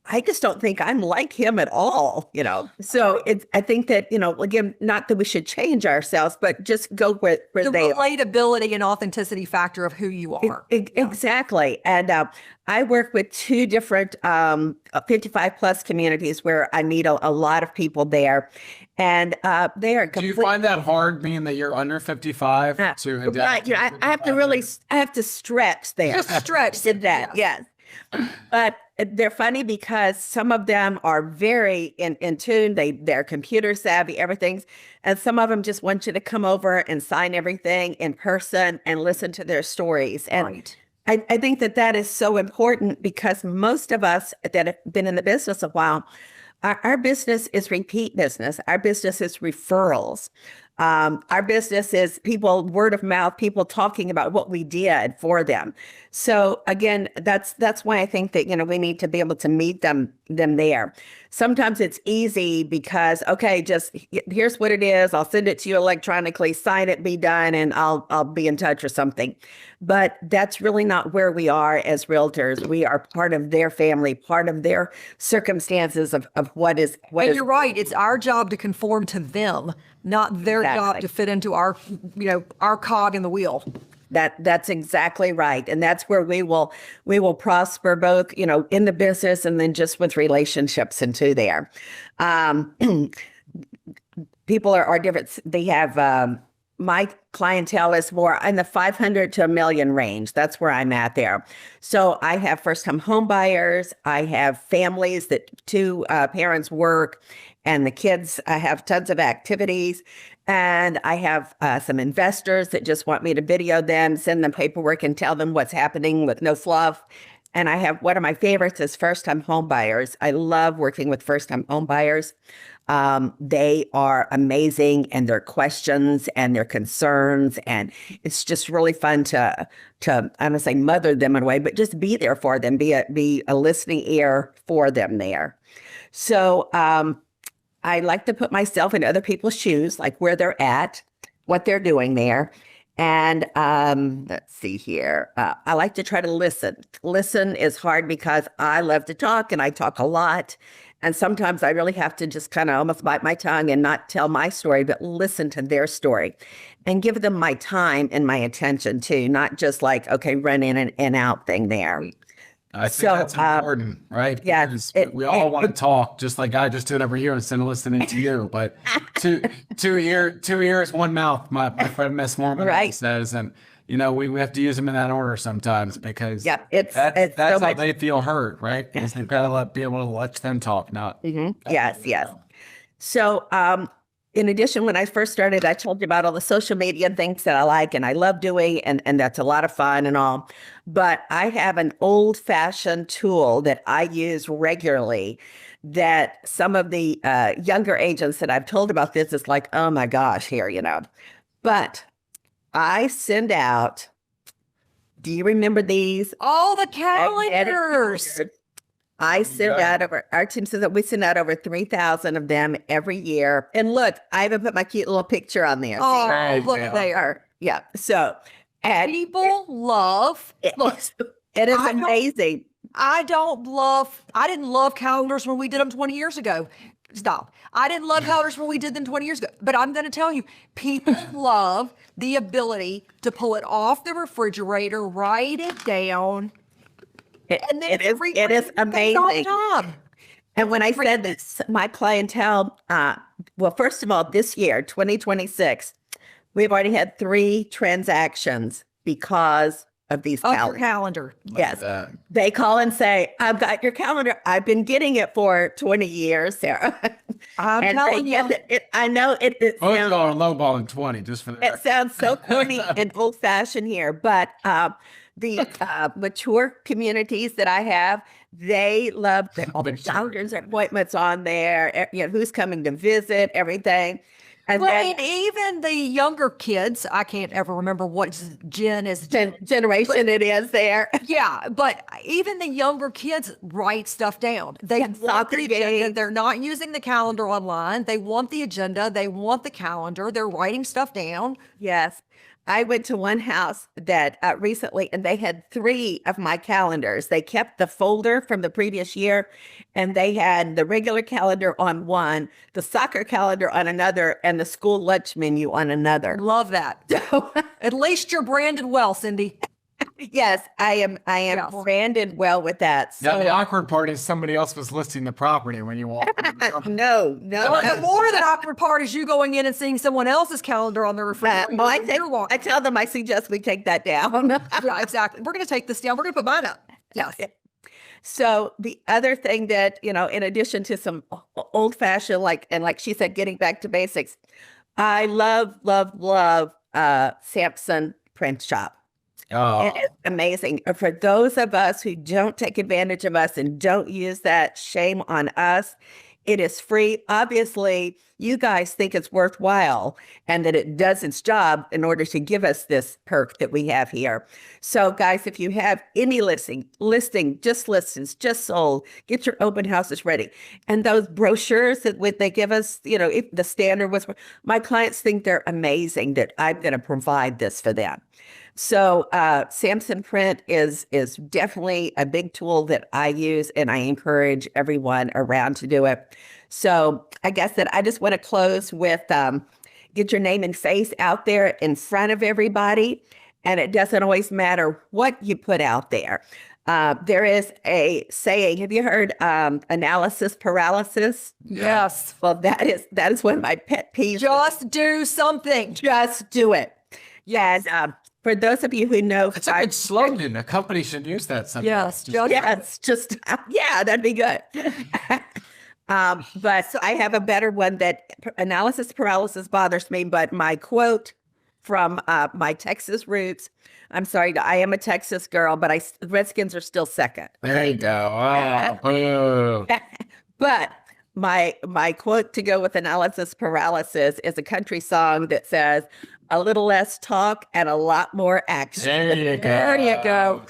I just don't think I'm like him at all, you know. So I think that, you know, again, not that we should change ourselves, but just go where The they are. relatability and authenticity factor of who you are. Exactly. And I work with two different 55 plus communities where I meet a lot of people there. And they are Do you find that hard, being that you're under 55 to adapt? Right. You know, I have to really, I have to stretch there. Just stretch. Did that, yes. But they're funny because some of them are very in tune. They're computer savvy, everything's, and some of them just want you to come over and sign everything in person and listen to their stories. And Right. I think that is so important because most of us that have been in the business a while, our business is repeat business. Our business is referrals. Our business is people, word of mouth, people talking about what we did for them. So again, that's why I think that, you know, we need to be able to meet them there. Sometimes it's easy because, okay, just here's what it is. I'll send it to you electronically, sign it, be done, and I'll be in touch or something. But that's really not where we are as realtors. We are part of their family, part of their circumstances of what is. And you're right. It's our job to conform to them, not their job Exactly. to fit into our, you know, our cog in the wheel. That's exactly right. And that's where we will prosper both, you know, in the business and then just with relationships into there. People are different. They have, my clientele is more in the 500 to a million range. That's where I'm at there. So I have first-time home buyers. I have families that two parents work and the kids have tons of activities. And I have some investors that just want me to video them, send them paperwork and tell them what's happening with no fluff. And I have one of my favorites is first-time home buyers. I love working with first-time home buyers. They are amazing, and their questions and their concerns, and it's just really fun to I'm gonna say mother them in a way, but just be there for them, be a listening ear for them there. So I like to put myself in other people's shoes, like where they're at, what they're doing there. And let's see here. I like to try to listen. Listen is hard because I love to talk and I talk a lot. And sometimes I really have to just kind of almost bite my tongue and not tell my story, but listen to their story and give them my time and my attention too, not just like, okay, run in and out thing there. I think that's important, right? Yeah, Because we all want to talk, just like I just did over here instead of listening to you. But two ears, one mouth. My friend Miss Moorman Right. says, and you know we have to use them in that order sometimes because it's that's so how much. they feel heard, right? Is they've got to be able to let them talk, not. Yes. So, in addition, when I first started, I told you about all the social media things that I like and I love doing, and that's a lot of fun and all. But I have an old-fashioned tool that I use regularly that some of the younger agents that I've told about this is like, oh my gosh, here, you know. But I send out, do you remember these? All the calendars. I send out over, our team says that we send out over 3,000 of them every year. And look, I even put my cute little picture on there. Oh, look yeah. there. Yeah. So, and People love. Look, it is I don't- amazing. I didn't love calendars when we did them 20 years ago. Stop. I didn't love calendars when we did them 20 years ago. But I'm going to tell you, people love the ability to pull it off the refrigerator, write it down, and then It is frequent amazing. time. And when I said this, my clientele, well, first of all, this year, 2026, we've already had 3 transactions because of these Of your calendars. calendar. Yes. that. They call and say, I've got your calendar. I've been getting it for 20 years, Sarah. I'm And telling they you. get it. I know it Most sounds, of y'all are lowballing 20, just for the it record. sounds so corny and old fashioned here, but the mature communities that I have, they love all the calendars and appointments on there, you know, who's coming to visit, everything. And Well, then and even the younger kids, I can't ever remember what Jen is. generation it is there. Yeah, but even the younger kids write stuff down. They Yeah, want soccer the agenda. games. They're not using the calendar online. They want the agenda. They want the calendar. They're writing stuff down. Yes. I went to one house that recently, and they had 3 of my calendars. They kept the folder from the previous year, and they had the regular calendar on one, the soccer calendar on another, and the school lunch menu on another. Love that. So, At least you're branded well, Cindy. yes, I am Yes. branded well with that. Now, So the awkward part is somebody else was listing the property when you walk. no. Well, the more than awkward part is you going in and seeing someone else's calendar on the refrigerator. Well, I tell them I suggest we take that down. Yeah, exactly. We're going to take this down. We're going to put mine up. Yes. So the other thing that, in addition to some old fashioned, like she said, getting back to basics, I love Samson print shop. Oh, It is amazing. For those of us who don't take advantage of us and don't use that, shame on us. It is free. Obviously, you guys think it's worthwhile and that it does its job in order to give us this perk that we have here. So, guys, if you have any listing, just listings, just sold, get your open houses ready. And those brochures that they give us, if the standard was, my clients think they're amazing that I'm going to provide this for them. So Samson Print is definitely a big tool that I use, and I encourage everyone around to do it. So I guess that I just want to close with get your name and face out there in front of everybody, and it doesn't always matter what you put out there. There is a saying. Have you heard analysis paralysis? Yes. Well, that is one of my pet peeves. Just do something. Just do it. Yes. For those of you who know, it's a good slogan. A company should use that sometimes. Yes. Yeah, that'd be good. But I have a better one that analysis paralysis bothers me, but my quote from my Texas roots, I'm sorry, I am a Texas girl, but the Redskins are still second. There you go. Oh. But my quote to go with analysis paralysis is a country song that says, a little less talk and a lot more action. There you go. There you go.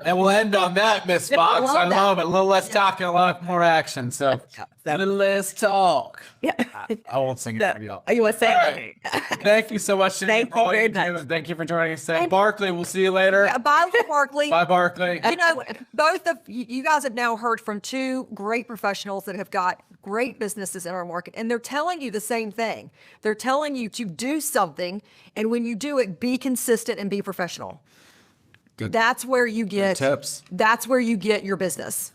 And we'll end on that, Miss Fox. I love that. love it. A little less talk and a lot more action. So, a little less talk. Yeah. I won't sing it for y'all. You want to say? All right. Thank you so much. Cindy, Thank for you all very do. much. Thank you for joining us today. Barkley, we'll see you later. Bye, Barkley. Bye, Barkley. Both of you guys have now heard from 2 great professionals that have got great businesses in our market, and they're telling you the same thing. They're telling you to do something, and when you do it, be consistent and be professional. Good. That's where you get tips. That's where you get your business.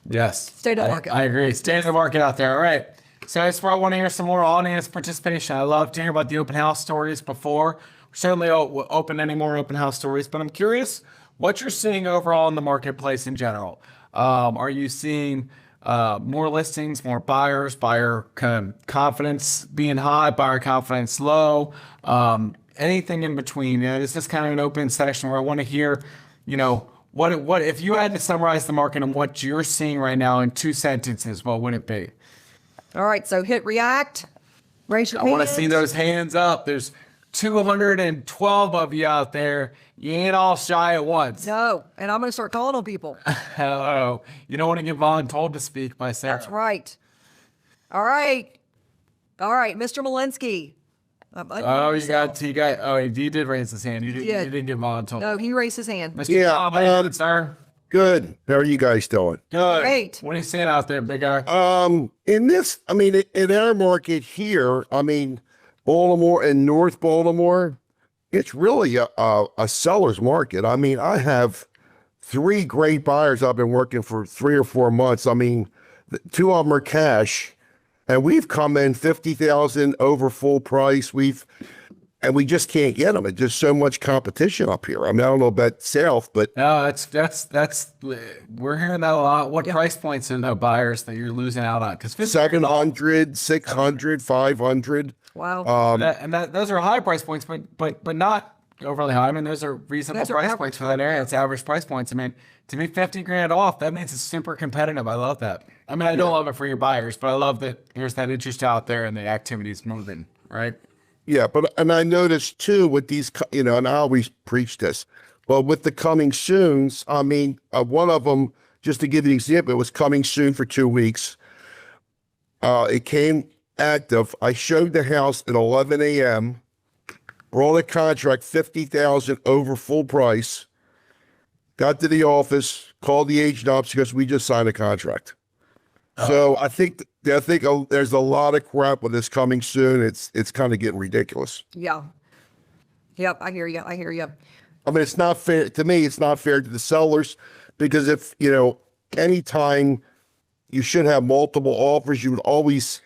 Yes. Stay in the market. I agree. Stay in the market out there. All right. So that's where I want to hear some more audience participation. I love to hear about the open house stories before. We certainly will open any more open house stories, but I'm curious what you're seeing overall in the marketplace in general. Are you seeing more listings, more buyers, buyer confidence being high, buyer confidence low, anything in between? It's just kind of an open session where I want to hear, what if you had to summarize the market and what you're seeing right now in 2 sentences, what would it be? All right, so hit react. Raise your I hand. want to see those hands up. There's 212 of you out there. You ain't all shy at once. No, and I'm going to start calling on people. Hello. You don't want to get voluntold to speak by Sarah. That's right. All right, Mr. Malinsky. He did raise his hand. You didn't get voluntold. No, he raised his hand. Mr. Yeah, Tom, sir. Good. How are you guys doing? Good. Great. What are you seeing out there, big guy? In our market here, Baltimore and North Baltimore, it's really a seller's market. I have 3 great buyers I've been working for 3 or 4 months. 2 of them are cash, and we've come in 50,000 over full price. And we just can't get them. It's just so much competition up here. I don't know about south, but No, that's we're hearing that a lot. What price points in the buyers that you're losing out on? Because 700, 600, 500. Wow. those are high price points, but not overly high. Those are reasonable Those are price average. points for that area. It's average price points. To be 50 grand off, that means it's super competitive. I love that. I don't love it for your buyers, but I love that there's that interest out there and the activity's moving, right? Yeah, and I noticed too with these, and I always preach this, but with the coming soons, one of them, just to give you an example, it was coming soon for 2 weeks. It came active. I showed the house at 11 a.m. We're on a contract, 50,000 over full price. Got to the office, called the agent up because we just signed a contract. So I think there's a lot of crap with this coming soon. It's kind of getting ridiculous. Yeah. Yep. I hear you. I hear you. I mean, it's not fair to me. It's not fair to the sellers because if, anytime you should have multiple offers, you would always,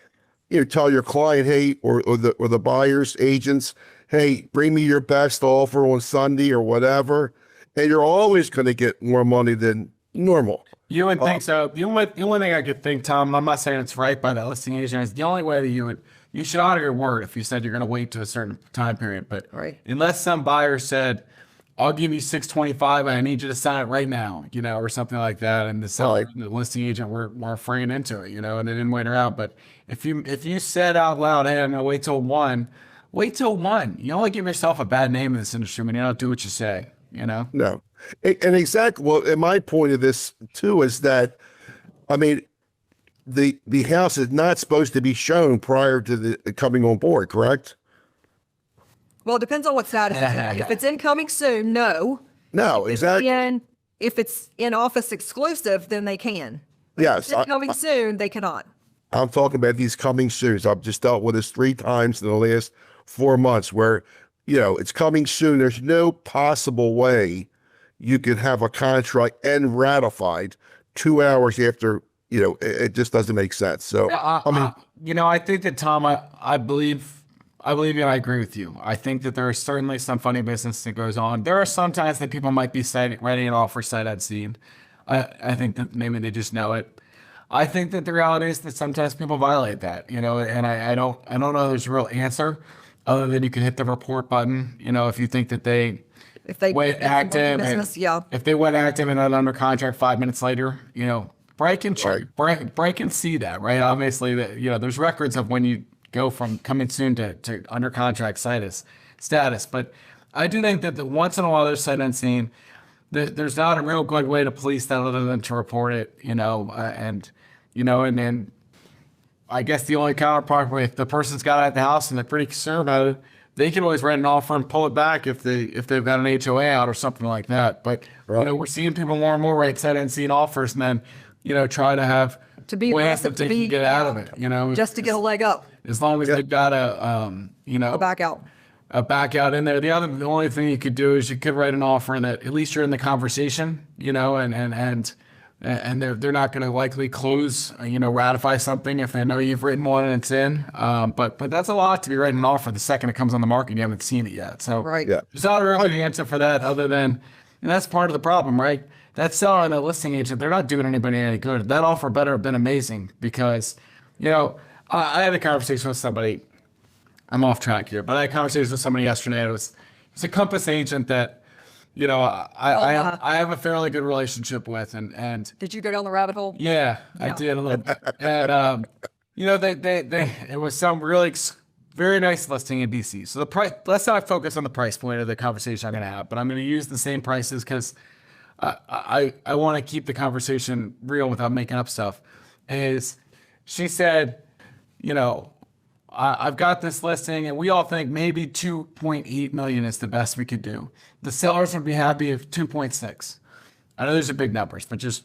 tell your client, hey, or the buyer's agents, hey, bring me your best offer on Sunday or whatever. And you're always going to get more money than normal. You wouldn't think so. The only thing I could think, Tom, and I'm not saying it's right by the listing agent, is the only way that you should honor your word if you said you're going to wait to a certain time period. But Right. unless some buyer said, I'll give you 625 and I need you to sign it right now, or something like that. And the seller, and the listing agent were freeing into it, and they didn't wait her out. But if you said out loud, hey, I'm going to wait till 1, wait till 1. You only give yourself a bad name in this industry when you don't do what you say, No. And exactly. Well, and my point of this too is that, I mean, the house is not supposed to be shown prior to the coming on board, correct? Well, it depends on what status it's in. If it's incoming soon, no. No, exactly. And if it's in office exclusive, then they can. Yes. If it's incoming soon, they cannot. I'm talking about these coming soon. I've just dealt with this 3 times in the last 4 months where, it's coming soon. There's no possible way you could have a contract and ratified 2 hours after, it just doesn't make sense. So, I think that, Tom, I believe you and I agree with you. I think that there is certainly some funny business that goes on. There are some times that people might be ready an offer sight unseen. I think that maybe they just know it. I think that the reality is that sometimes people violate that, and I don't know there's a real answer other than you can hit the report button, if you think that If they went active, business, if they went active and not under contract 5 minutes later, break and see that, right? Obviously, that there's records of when you go from coming soon to under contract status. But I do think that once in a while there's sight unseen. There's not a real good way to police that other than to report it, and then I guess the only counterpart, if the person's got it at the house and they're pretty concerned about it, they can always write an offer and pull it back if they've got an HOA out or something like that. But we're seeing people more and more write sight unseen offers and then try to have To be ways that aggressive, they to be- can get out of it. just to get a leg up, as long as they've got a back out. a back out in there. The only thing you could do is you could write an offer and that at least you're in the conversation, and they're not going to likely close, ratify something if they know you've written one and it's in. But that's a lot to be writing an offer the second it comes on the market and you haven't seen it yet. So Right. Yeah. there's not really an answer for that other than, and that's part of the problem, right? That seller and that listing agent, they're not doing anybody any good. That offer better have been amazing because, I had a conversation with somebody. I'm off track here, but I had a conversation with somebody yesterday. It was a Compass agent that, I have a fairly good relationship with, and Did you go down the rabbit hole? yeah, I did a little bit. And, it was some really very nice listing in DC. So the price, let's not focus on the price point of the conversation I'm going to have, but I'm going to use the same prices because I want to keep the conversation real without making up stuff. She said, I've got this listing and we all think maybe 2.8 million is the best we could do. The sellers would be happy if 2.6. I know those are big numbers, but just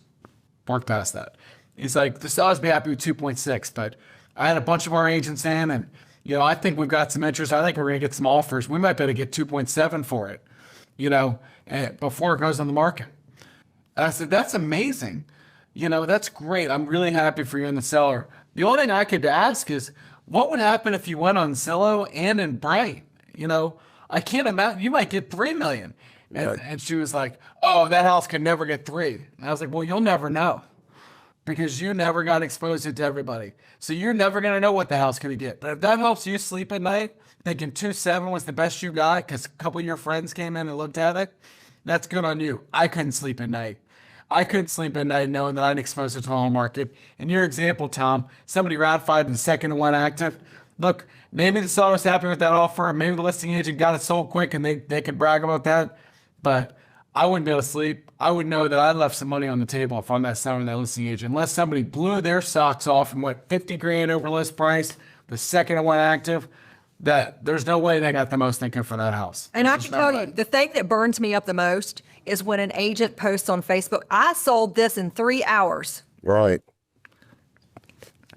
work past that. He's like, the sellers would be happy with 2.6, but I had a bunch of our agents in and, I think we've got some interest. I think we're going to get some offers. We might be able to get 2.7 for it, and before it goes on the market. And I said, that's amazing. That's great. I'm really happy for you and the seller. The only thing I could ask is, what would happen if you went on Zillow and in Bright? I can't imagine. You might get 3 million. And she was like, oh, that house could never get 3. And I was like, well, you'll never know because you never got exposed to everybody. So you're never going to know what the house could get. But if that helps you sleep at night, thinking 2.7 was the best you got because a couple of your friends came in and looked at it, that's good on you. I couldn't sleep at night. I couldn't sleep at night knowing that I'd exposed it to the whole market. In your example, Tom, somebody ratified the second and went active. Look, maybe the seller was happy with that offer. Maybe the listing agent got it sold quick and they could brag about that. But I wouldn't be able to sleep. I would know that I left some money on the table if I'm that seller and that listing agent. Unless somebody blew their socks off and went 50 grand over list price the second it went active, that there's no way they got the most income for that house. And I There's can no tell way. you, the thing that burns me up the most is when an agent posts on Facebook, I sold this in 3 hours. Right.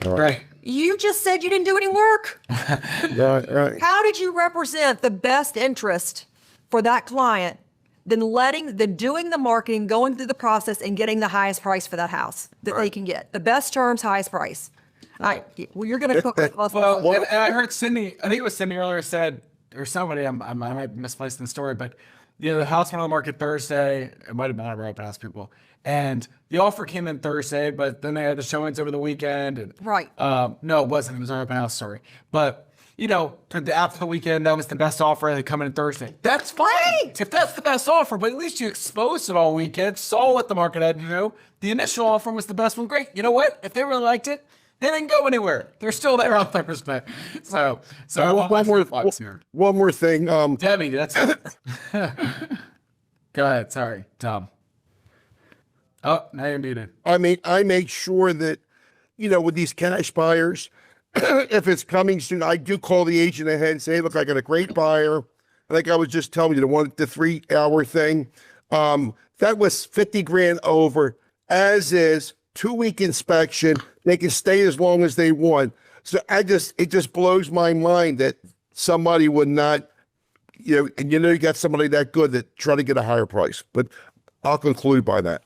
Right. You just said you didn't do any work. Right. How did you represent the best interest for that client than doing the marketing, going through the process and getting the highest price for that house that they can get? The best terms, highest price. Well, you're going to cook with us. Well, and I heard Cindy, I think it was Cindy earlier said, or somebody, I might be misplacing the story, but the house went on the market Thursday. It might have been our open house people. And the offer came in Thursday, but then they had the showings over the weekend. And, Right. No, it wasn't. It was our open house story. But, after the weekend, that was the best offer. They come in Thursday. That's fine. If that's the best offer, but at least you exposed it all weekend, saw what the market had to do. The initial offer was the best one. Great. You know what? If they really liked it, they didn't go anywhere. They're still there on Thursday. So One more thing. Debbie, that's Go ahead. Sorry, Tom. Oh, now you're muted. I mean, I make sure that, with these cash buyers, if it's coming soon, I do call the agent ahead and say, hey, look, I got a great buyer. Like I was just telling you, the 3 hour thing. That was 50 grand over, as is, 2-week inspection. They can stay as long as they want. So it just blows my mind that somebody would not, you got somebody that good that try to get a higher price. But I'll conclude by that.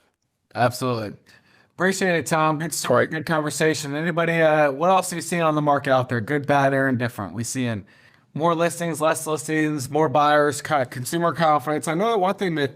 Absolutely. Appreciate it, Tom. Good story. Good conversation. Anybody, what else are you seeing on the market out there? Good, bad, or indifferent? We seeing more listings, less listings, more buyers, consumer confidence. I know one thing that,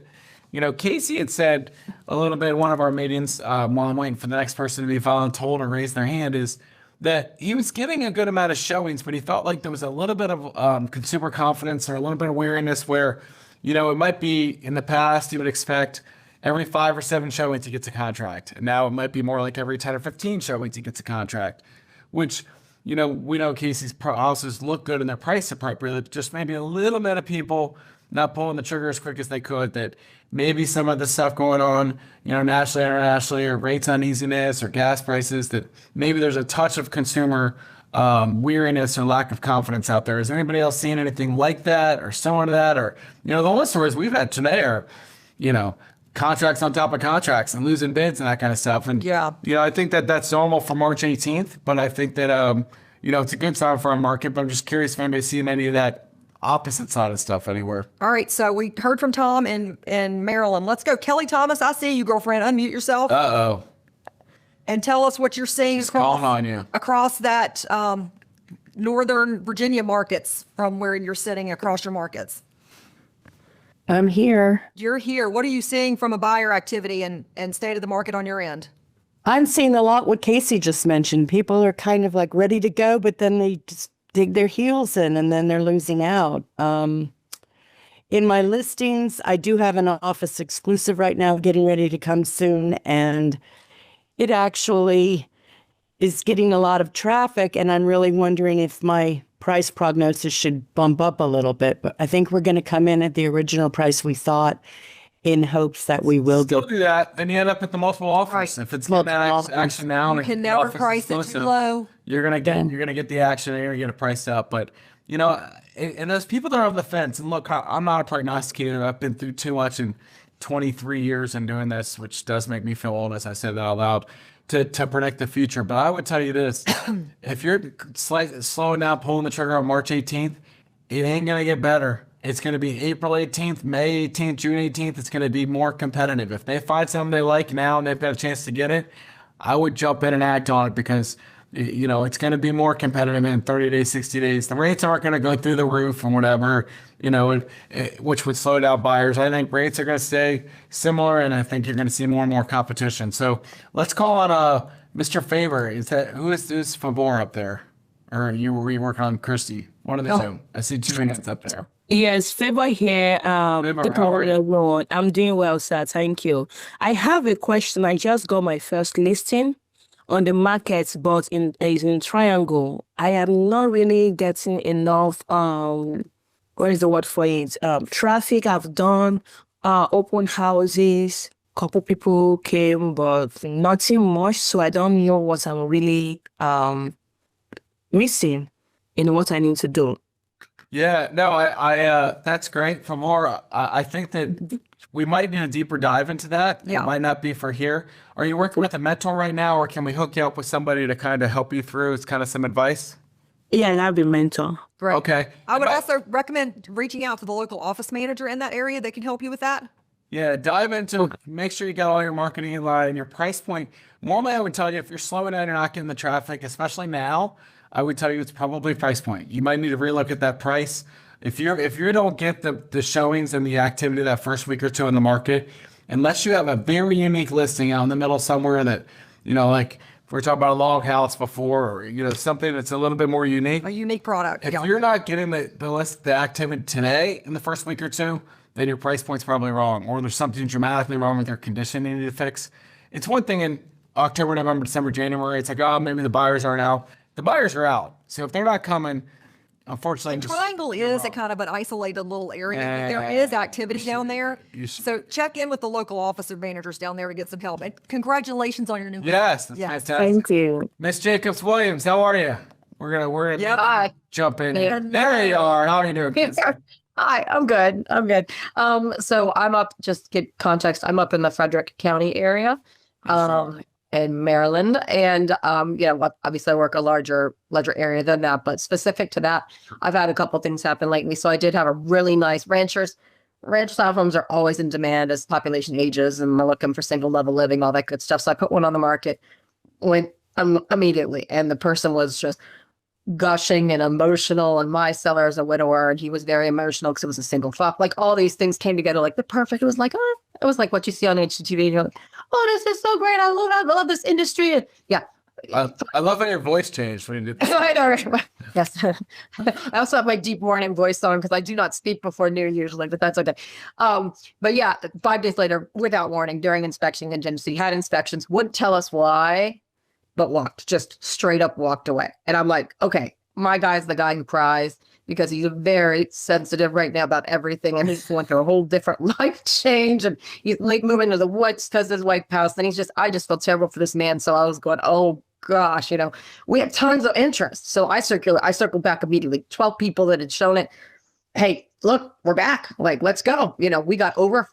Casey had said a little bit in one of our meetings while I'm waiting for the next person to be voluntold or raise their hand is that he was getting a good amount of showings, but he felt like there was a little bit of consumer confidence or a little bit of wariness where, it might be in the past you would expect every 5 or 7 showings he gets a contract. And now it might be more like every 10 or 15 showings he gets a contract, which, we know Casey's houses look good and they're priced appropriately, but just maybe a little bit of people not pulling the trigger as quick as they could, that maybe some of the stuff going on, nationally, internationally, or rates uneasiness or gas prices, that maybe there's a touch of consumer weariness or lack of confidence out there. Is anybody else seeing anything like that or similar to that? Or, the only stories we've had today are, contracts on top of contracts and losing bids and that kind of stuff. And, I think that that's normal for March 18th, but I think that, it's a good sign for our market, but I'm just curious if anybody's seeing any of that opposite side of stuff anywhere. All right, so we heard from Tom in Maryland. Let's go. Kelly Thomas, I see you, girlfriend. Unmute yourself. Uh-oh. And tell us what you're seeing Calling on you. across that Northern Virginia markets from where you're sitting across your markets. I'm here. You're here. What are you seeing from a buyer activity and state of the market on your end? I'm seeing a lot what Casey just mentioned. People are kind of like ready to go, but then they just dig their heels in and then they're losing out. In my listings, I do have an office exclusive right now getting ready to come soon. And it actually is getting a lot of traffic. And I'm really wondering if my price prognosis should bump up a little bit. But I think we're going to come in at the original price we thought, in hopes that we will Still do that, then you end up at the multiple offers. Right. If it's getting that action now, You can never price it too low. You're gonna get the action and you're gonna get it priced up. But and those people that are on the fence, and look, I'm not a prognosticator. I've been through too much in 23 years in doing this, which does make me feel old as I said that out loud, to predict the future. But I would tell you this: if you're slowing down, pulling the trigger on March 18th, it ain't gonna get better. It's going to be April 18th, May 18th, June 18th. It's going to be more competitive. If they find something they like now and they've got a chance to get it, I would jump in and act on it because, it's going to be more competitive in 30 days, 60 days. The rates aren't going to go through the roof and whatever, which would slow down buyers. I think rates are going to stay similar, and I think you're going to see more and more competition. So let's call on Mr. Favor. Who is Favor up there? Or were you working on Christy? One of the two. I see 2 hands up there. Yes, Favor here. The Cardinal Lord. I'm doing well, sir. Thank you. I have a question. I just got my first listing on the market, but is in Triangle. I am not really getting enough. What is the word for it? Traffic. I've done open houses. Couple people came, but nothing much. So I don't know what I'm really missing in what I need to do. Yeah, no, that's great. For more, I think that we might need a deeper dive into that. Yeah. It might not be for here. Are you working with a mentor right now, or can we hook you up with somebody to kind of help you through? It's kind of some advice. Yeah, and I'll be mentor. Great. Okay. I would also recommend reaching out to the local office manager in that area that can help you with that. Yeah, dive into, make sure you got all your marketing in line, your price point. Normally, I would tell you if you're slowing down, you're not getting the traffic, especially now, I would tell you it's probably price point. You might need to relook at that price. If you don't get the showings and the activity that first week or two in the market, unless you have a very unique listing out in the middle somewhere that, like if we're talking about a log house before, or something that's a little bit more unique. A unique product. If Yeah. you're not getting the activity today in the first week or two, then your price point's probably wrong, or there's something dramatically wrong with your condition you need to fix. It's one thing in October, November, December, January. It's like, oh, maybe the buyers aren't out. The buyers are out. So if they're not coming, unfortunately, The Triangle is a kind of an isolated little area. There is activity down there. So check in with the local officer managers down there to get some help. And congratulations on your new yes, that's Yeah. fantastic. Thank you. Miss Jacobs Williams, how are you? We're gonna Hi. jump in. Yeah. There you are. How are you doing? Hi, I'm good. I'm good. So I'm up, just get context, I'm up in the Frederick County area, in Maryland. And, obviously I work a larger area than that, but specific to that, I've had a couple things happen lately. So I did have a really nice ranch style homes are always in demand as population ages and they're looking for single level living, all that good stuff. So I put one on the market, went immediately. And the person was just gushing and emotional, and my seller is a widower and he was very emotional because it was a single fuck. Like all these things came together like the perfect. It was like what you see on HGTV. You're like, oh, this is so great. I love this industry. And yeah. I love how your voice changed when you did. I know, right? Yes. I also have my deep warning voice on because I do not speak before noon usually, but that's okay. But yeah, 5 days later, without warning, during inspection contingency, had inspections, wouldn't tell us why, but just straight up walked away. And I'm like, okay, my guy's the guy who cries because he's very sensitive right now about everything. And he's going through a whole different life change. And he's like moving to the woods because his wife passed. And I just felt terrible for this man. So I was going, oh gosh, we have tons of interest. So I circled back immediately. 12 people that had shown it. Hey, look, we're back. Like, let's go. We got over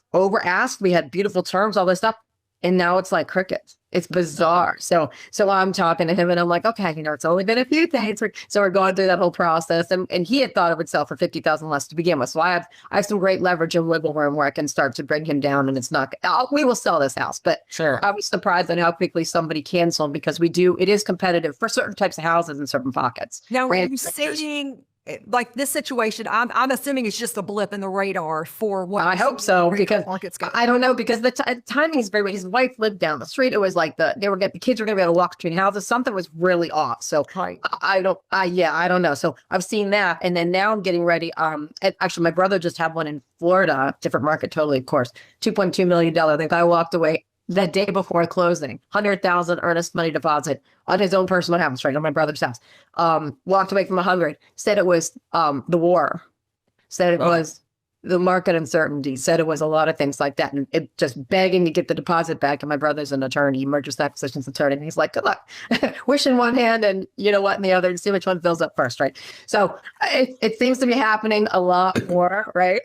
asked. We had beautiful terms, all this stuff. And now it's like crickets. It's bizarre. So I'm talking to him and I'm like, okay, it's only been a few days. So we're going through that whole process. And he had thought it would sell for $50,000 less to begin with. So I have some great leverage and wiggle room where I can start to bring him down, and it's not, we will sell this house. But sure, I was surprised at how quickly somebody canceled because it is competitive for certain types of houses in certain pockets. Now, are you saying, like this situation, I'm assuming it's just a blip in the radar for what? I hope so, because like it's going. I don't know, because the timing is very. His wife lived down the street. It was like the kids were going to be able to walk between houses. Something was really off. So I don't know. So I've seen that, and then now I'm getting ready. And actually, my brother just had one in Florida, different market, totally, of course, $2.2 million. The guy walked away that day before closing, $100,000 earnest money deposit on his own personal house, right on my brother's house. Walked away from 100. Said it was the war. Said it was the market uncertainty. Said it was a lot of things like that, and it just begging to get the deposit back. And my brother's an attorney, mergers and acquisitions attorney, and he's like, "Good luck, wish in one hand and you know what in the other, and see which one fills up first, right?" So it seems to be happening a lot more, right?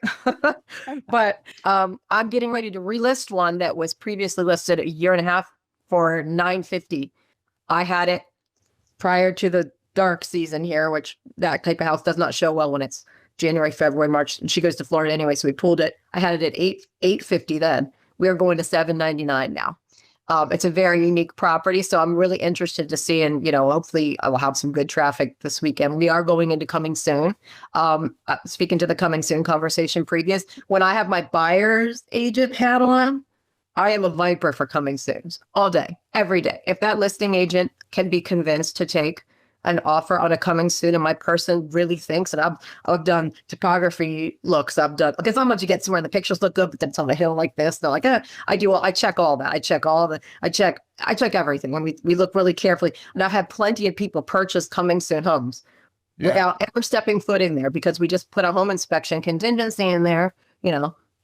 But I'm getting ready to relist one that was previously listed a year and a half for $950. I had it prior to the dark season here, which that type of house does not show well when it's January, February, March, and she goes to Florida anyway. So we pulled it. I had it at $850 then. We are going to $799 now. It's a very unique property. So I'm really interested to see, and, hopefully I will have some good traffic this weekend. We are going into coming soon. Speaking to the coming soon conversation previous, when I have my buyer's agent hat on, I am a viper for coming soons all day, every day. If that listing agent can be convinced to take an offer on a coming soon, and my person really thinks, and I've done topography looks, because sometimes you get somewhere and the pictures look good, but then it's on a hill like this. They're like, I check all that. I check everything when we look really carefully. And I've had plenty of people purchase coming soon homes without ever stepping foot in there, because we just put a home inspection contingency in there,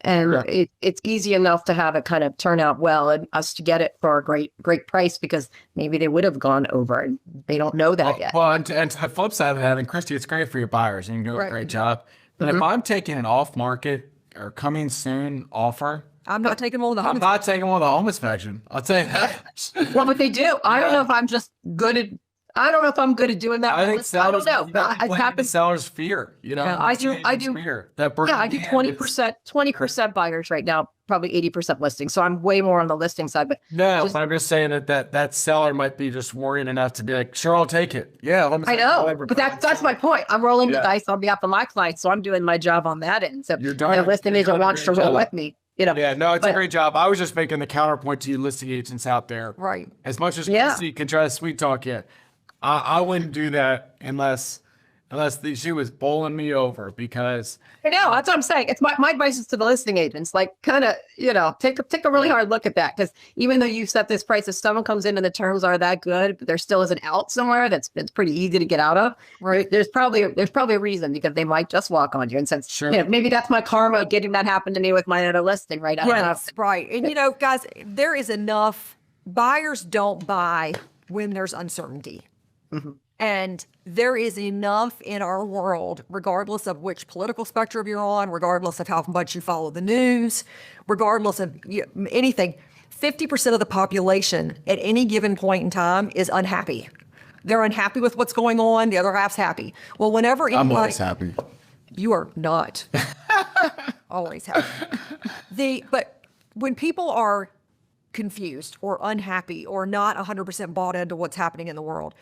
And it's easy enough to have it kind of turn out well and us to get it for a great price because maybe they would have gone over and they don't know that yet. Well, and to the flip side of that, and Christy, it's great for your buyers and you do a great job. But if I'm taking an off market or coming soon offer, I'm not taking one with the home. I'm not taking one with a home inspection. I'll tell you that. Well, but they do. I don't know if I'm just good at. I don't know if I'm good at doing that. I think sellers, I don't know. But I happen. Sellers fear, you know. Yeah, I do. Fear. That Yeah, I do 20% buyers right now, probably 80% listings. So I'm way more on the listing side. But I'm just saying that seller might be just worrying enough to be like, sure, I'll take it. Yeah, let me. I know, but that's my point. I'm rolling the dice on behalf of my clients, so I'm doing my job on that end. So the listing agent wants to roll with me. You know. Yeah, no, it's a great job. I was just making the counterpoint to you listing agents out there. Right. As much as Christy can try to sweet talk you, I wouldn't do that unless she was bowling me over because I know that's what I'm saying. It's my advice is to the listing agents, like kind of, take a really hard look at that. Because even though you set this price, if someone comes in and the terms are that good, but there still is an out somewhere that's pretty easy to get out of. Right. There's probably a reason because they might just walk on you. And since maybe that's my karma getting that happened to me with my other listing, right? Right. And guys, there is enough buyers don't buy when there's uncertainty. And there is enough in our world, regardless of which political spectrum you're on, regardless of how much you follow the news, regardless of anything, 50% of the population at any given point in time is unhappy. They're unhappy with what's going on. The other half's happy. Well, whenever I'm always happy. You are not. Always happy. But when people are confused or unhappy or not 100% bought into what's happening in the world,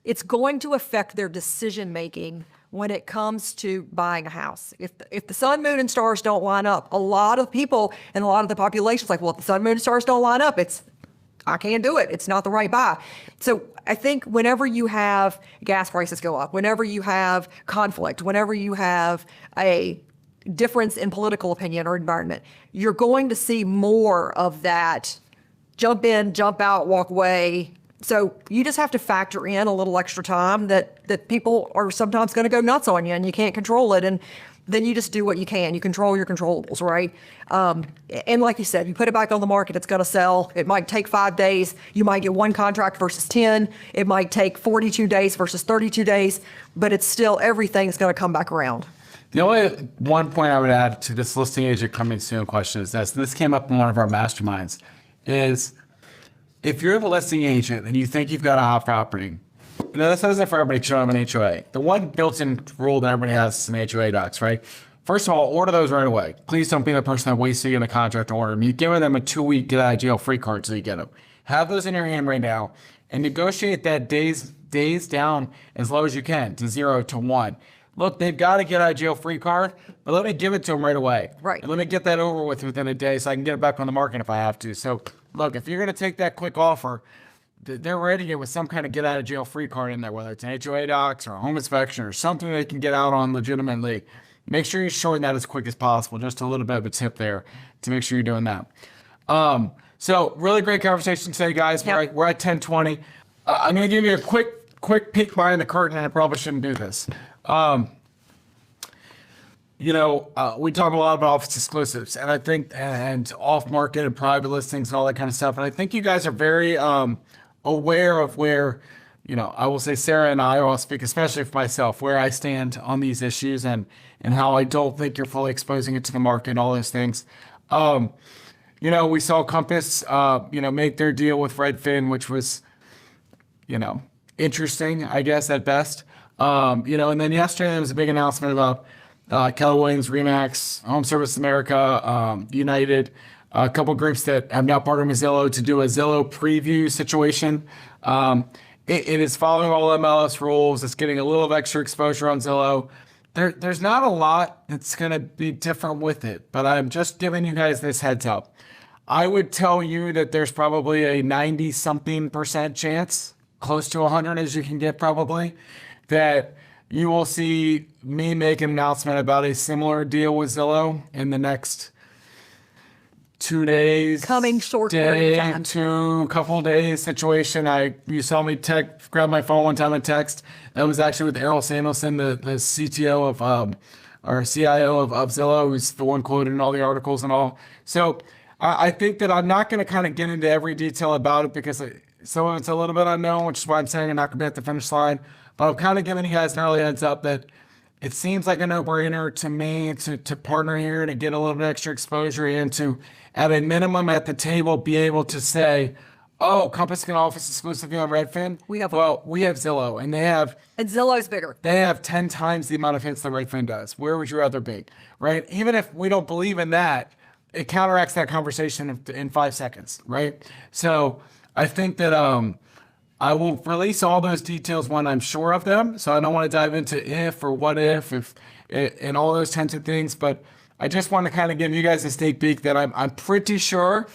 it's going to affect their decision making when it comes to buying a house. If the sun, moon, and stars don't line up, a lot of people and a lot of the population is like, well, if the sun, moon, and stars don't line up, I can't do it. It's not the right buy. So I think whenever you have gas prices go up, whenever you have conflict, whenever you have a difference in political opinion or environment, you're going to see more of that jump in, jump out, walk away. So you just have to factor in a little extra time that people are sometimes going to go nuts on you and you can't control it. And then you just do what you can. You control your controllables, right? And like you said, you put it back on the market, it's going to sell. It might take 5 days. You might get one contract versus 10. It might take 42 days versus 32 days, but it's still, everything's going to come back around. The only one point I would add to this listing agent coming soon question is this came up in one of our masterminds, is if you're the listing agent and you think you've got a hot property, this isn't for everybody showing them an HOA. The one built-in rule that everybody has is an HOA docs, right? First of all, order those right away. Please don't be the person that waits to get a contract to order them. You're giving them a 2-week get out of jail free card until you get them. Have those in your hand right now and negotiate that days down as low as you can to 0 to 1. Look, they've got to get out of jail free card, but let me give it to them right away. Right. And let me get that over with within a day so I can get it back on the market if I have to. So look, if you're going to take that quick offer, they're ready with some kind of get out of jail free card in there, whether it's an HOA docs or a home inspection or something they can get out on legitimately. Make sure you're showing that as quick as possible. Just a little bit of a tip there to make sure you're doing that. So really great conversation today, guys. Yep. We're at 10:20. I'm going to give you a quick peek behind the curtain, and I probably shouldn't do this. We talk a lot about office exclusives, and I think, and off-market and private listings and all that kind of stuff. And I think you guys are very aware of where, I will say Sarah and I, I'll speak especially for myself, where I stand on these issues and how I don't think you're fully exposing it to the market and all those things. We saw Compass, make their deal with Redfin, which was, interesting, I guess, at best. And then yesterday there was a big announcement about Keller Williams, Remax, Home Service America, United, a couple groups that have now partnered with Zillow to do a Zillow preview situation. It is following all MLS rules. It's getting a little extra exposure on Zillow. There's not a lot that's going to be different with it, but I'm just giving you guys this heads up. I would tell you that there's probably a 90-something% chance, close to 100 as you can get probably, that you will see me make an announcement about a similar deal with Zillow in the next 2 days. Coming short period of time. To a couple of days situation. You saw me grab my phone one time and text. That was actually with Errol Samuelson, the CTO our CIO of Zillow, who's the one quoted in all the articles and all. So I think that I'm not going to kind of get into every detail about it because some of it's a little bit unknown, which is why I'm saying I'm not going to be at the finish line. But I'm kind of giving you guys an early heads up that it seems like a no-brainer to me to partner here, to get a little bit extra exposure and to, at a minimum at the table, be able to say, oh, Compass can office exclusively on Redfin. We have Zillow, and And Zillow's bigger. they have 10 times the amount of hits that Redfin does. Where would you rather be, right? Even if we don't believe in that, it counteracts that conversation in 5 seconds, right? So I think that I will release all those details when I'm sure of them. So I don't want to dive into if or what if and all those kinds of things. But I just want to kind of give you guys a sneak peek that I'm pretty sure.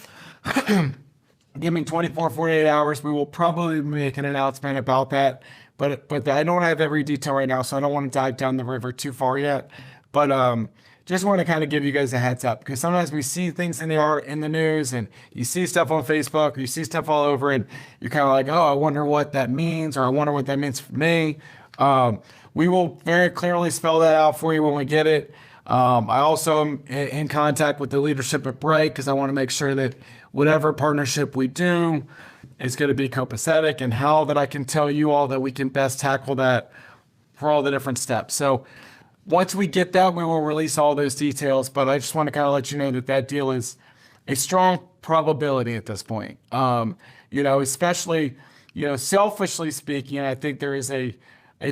Give me 24, 48 hours. We will probably make an announcement about that. But I don't have every detail right now, so I don't want to dive down the river too far yet. But just want to kind of give you guys a heads up because sometimes we see things in the news and you see stuff on Facebook, you see stuff all over, and you're kind of like, oh, I wonder what that means, or I wonder what that means for me. We will very clearly spell that out for you when we get it. I also am in contact with the leadership at Bright because I want to make sure that whatever partnership we do is going to be copacetic, and how that I can tell you all that we can best tackle that for all the different steps. So once we get that, we will release all those details, but I just want to kind of let you know that that deal is a strong probability at this point. Especially, selfishly speaking, I think there is a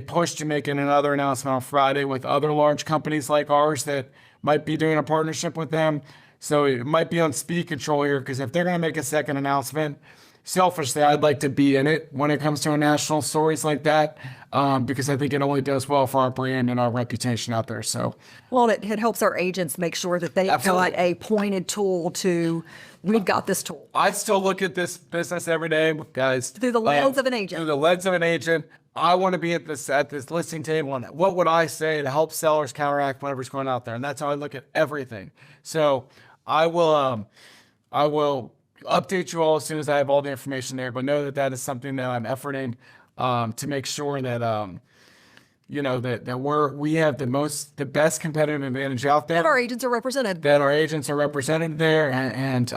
push to make another announcement on Friday with other large companies like ours that might be doing a partnership with them. So it might be on speed control here, because if they're going to make a second announcement, selfishly, I'd like to be in it when it comes to national stories like that, because I think it only does well for our brand and our reputation out there. So, Well, it helps our agents make sure that they've got a pointed tool we've got this tool. I still look at this business every day, guys. Through the lens of an agent. Through the lens of an agent. I want to be at this listing table, and what would I say to help sellers counteract whatever's going out there? And that's how I look at everything. So I will update you all as soon as I have all the information there, but know that that is something that I'm efforting to make sure that that we have the best competitive advantage out there. That our agents are represented. That our agents are represented there, and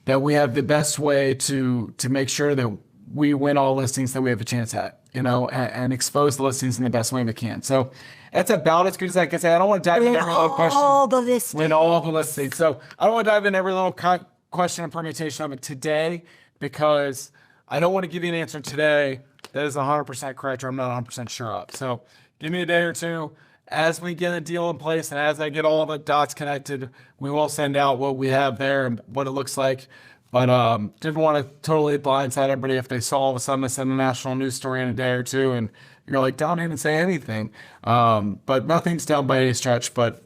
that we have the best way to make sure that we win all listings that we have a chance at, and expose the listings in the best way we can. So that's about as good as I can say. I don't want to dive into every little question. All the listings. Win all the listings. So I don't want to dive into every little question and permutation of it today, because I don't want to give you an answer today that is 100% correct or I'm not 100% sure of. So give me a day or two. As we get a deal in place and as I get all the dots connected, we will send out what we have there and what it looks like. But didn't want to totally blindside everybody if they saw all of a sudden I send a national news story in a day or two and you're like, don't even say anything. But nothing's down by any stretch, but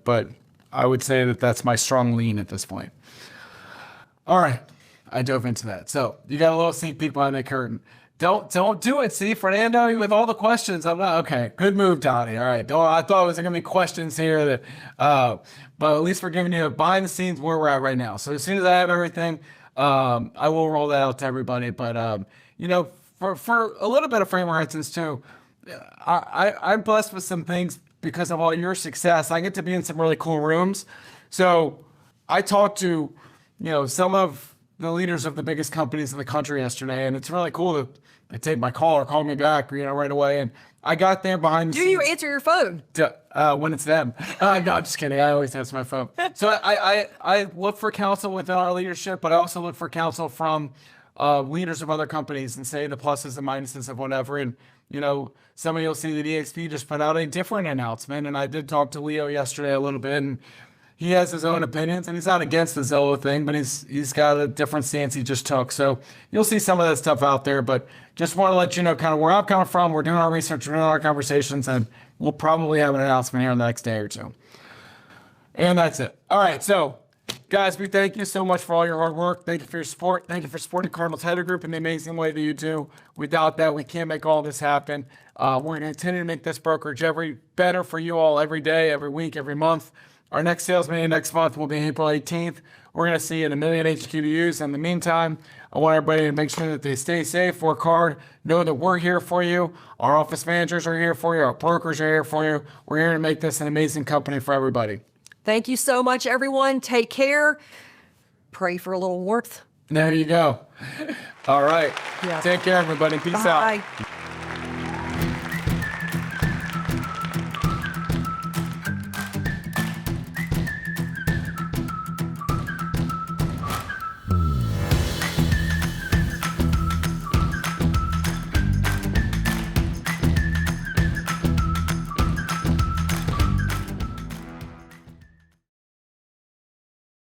I would say that that's my strong lean at this point. All right, I dove into that. So you got a little sneak peek behind the curtain. Don't do it. See, Fernando, with all the questions, I'm not okay. Good move, Donny. All right. I thought it was gonna be questions here that, but at least we're giving you a behind the scenes where we're at right now. So as soon as I have everything, I will roll that out to everybody. But for a little bit of frame of reference too, I'm blessed with some things because of all your success. I get to be in some really cool rooms. So I talked to some of the leaders of the biggest companies in the country yesterday, and it's really cool that they take my call or call me back, right away. And I got there behind the Do you answer your phone? when it's them. No, I'm just kidding. I always answer my phone. So I look for counsel within our leadership, but I also look for counsel from leaders of other companies and say the pluses and minuses of whatever. And, some of you'll see that EXP just put out a different announcement. And I did talk to Leo yesterday a little bit, and he has his own opinions, and he's not against the Zillow thing, but he's got a different stance he just took. So you'll see some of that stuff out there, but just want to let you know kind of where I'm coming from. We're doing our research, we're doing our conversations, and we'll probably have an announcement here in the next day or two. And that's it. All right, so guys, we thank you so much for all your hard work. Thank you for your support. Thank you for supporting Cardinal Title Group in the amazing way that you do. Without that, we can't make all this happen. We're going to continue to make this brokerage better for you all every day, every week, every month. Our next sales meeting next month will be April 18th. We're going to see you in a million HQDUs. In the meantime, I want everybody to make sure that they stay safe, work hard, know that we're here for you. Our office managers are here for you. Our brokers are here for you. We're here to make this an amazing company for everybody. Thank you so much, everyone. Take care. Pray for a little warmth. There you go. All right. Yeah. Take care, everybody. Peace out. Bye.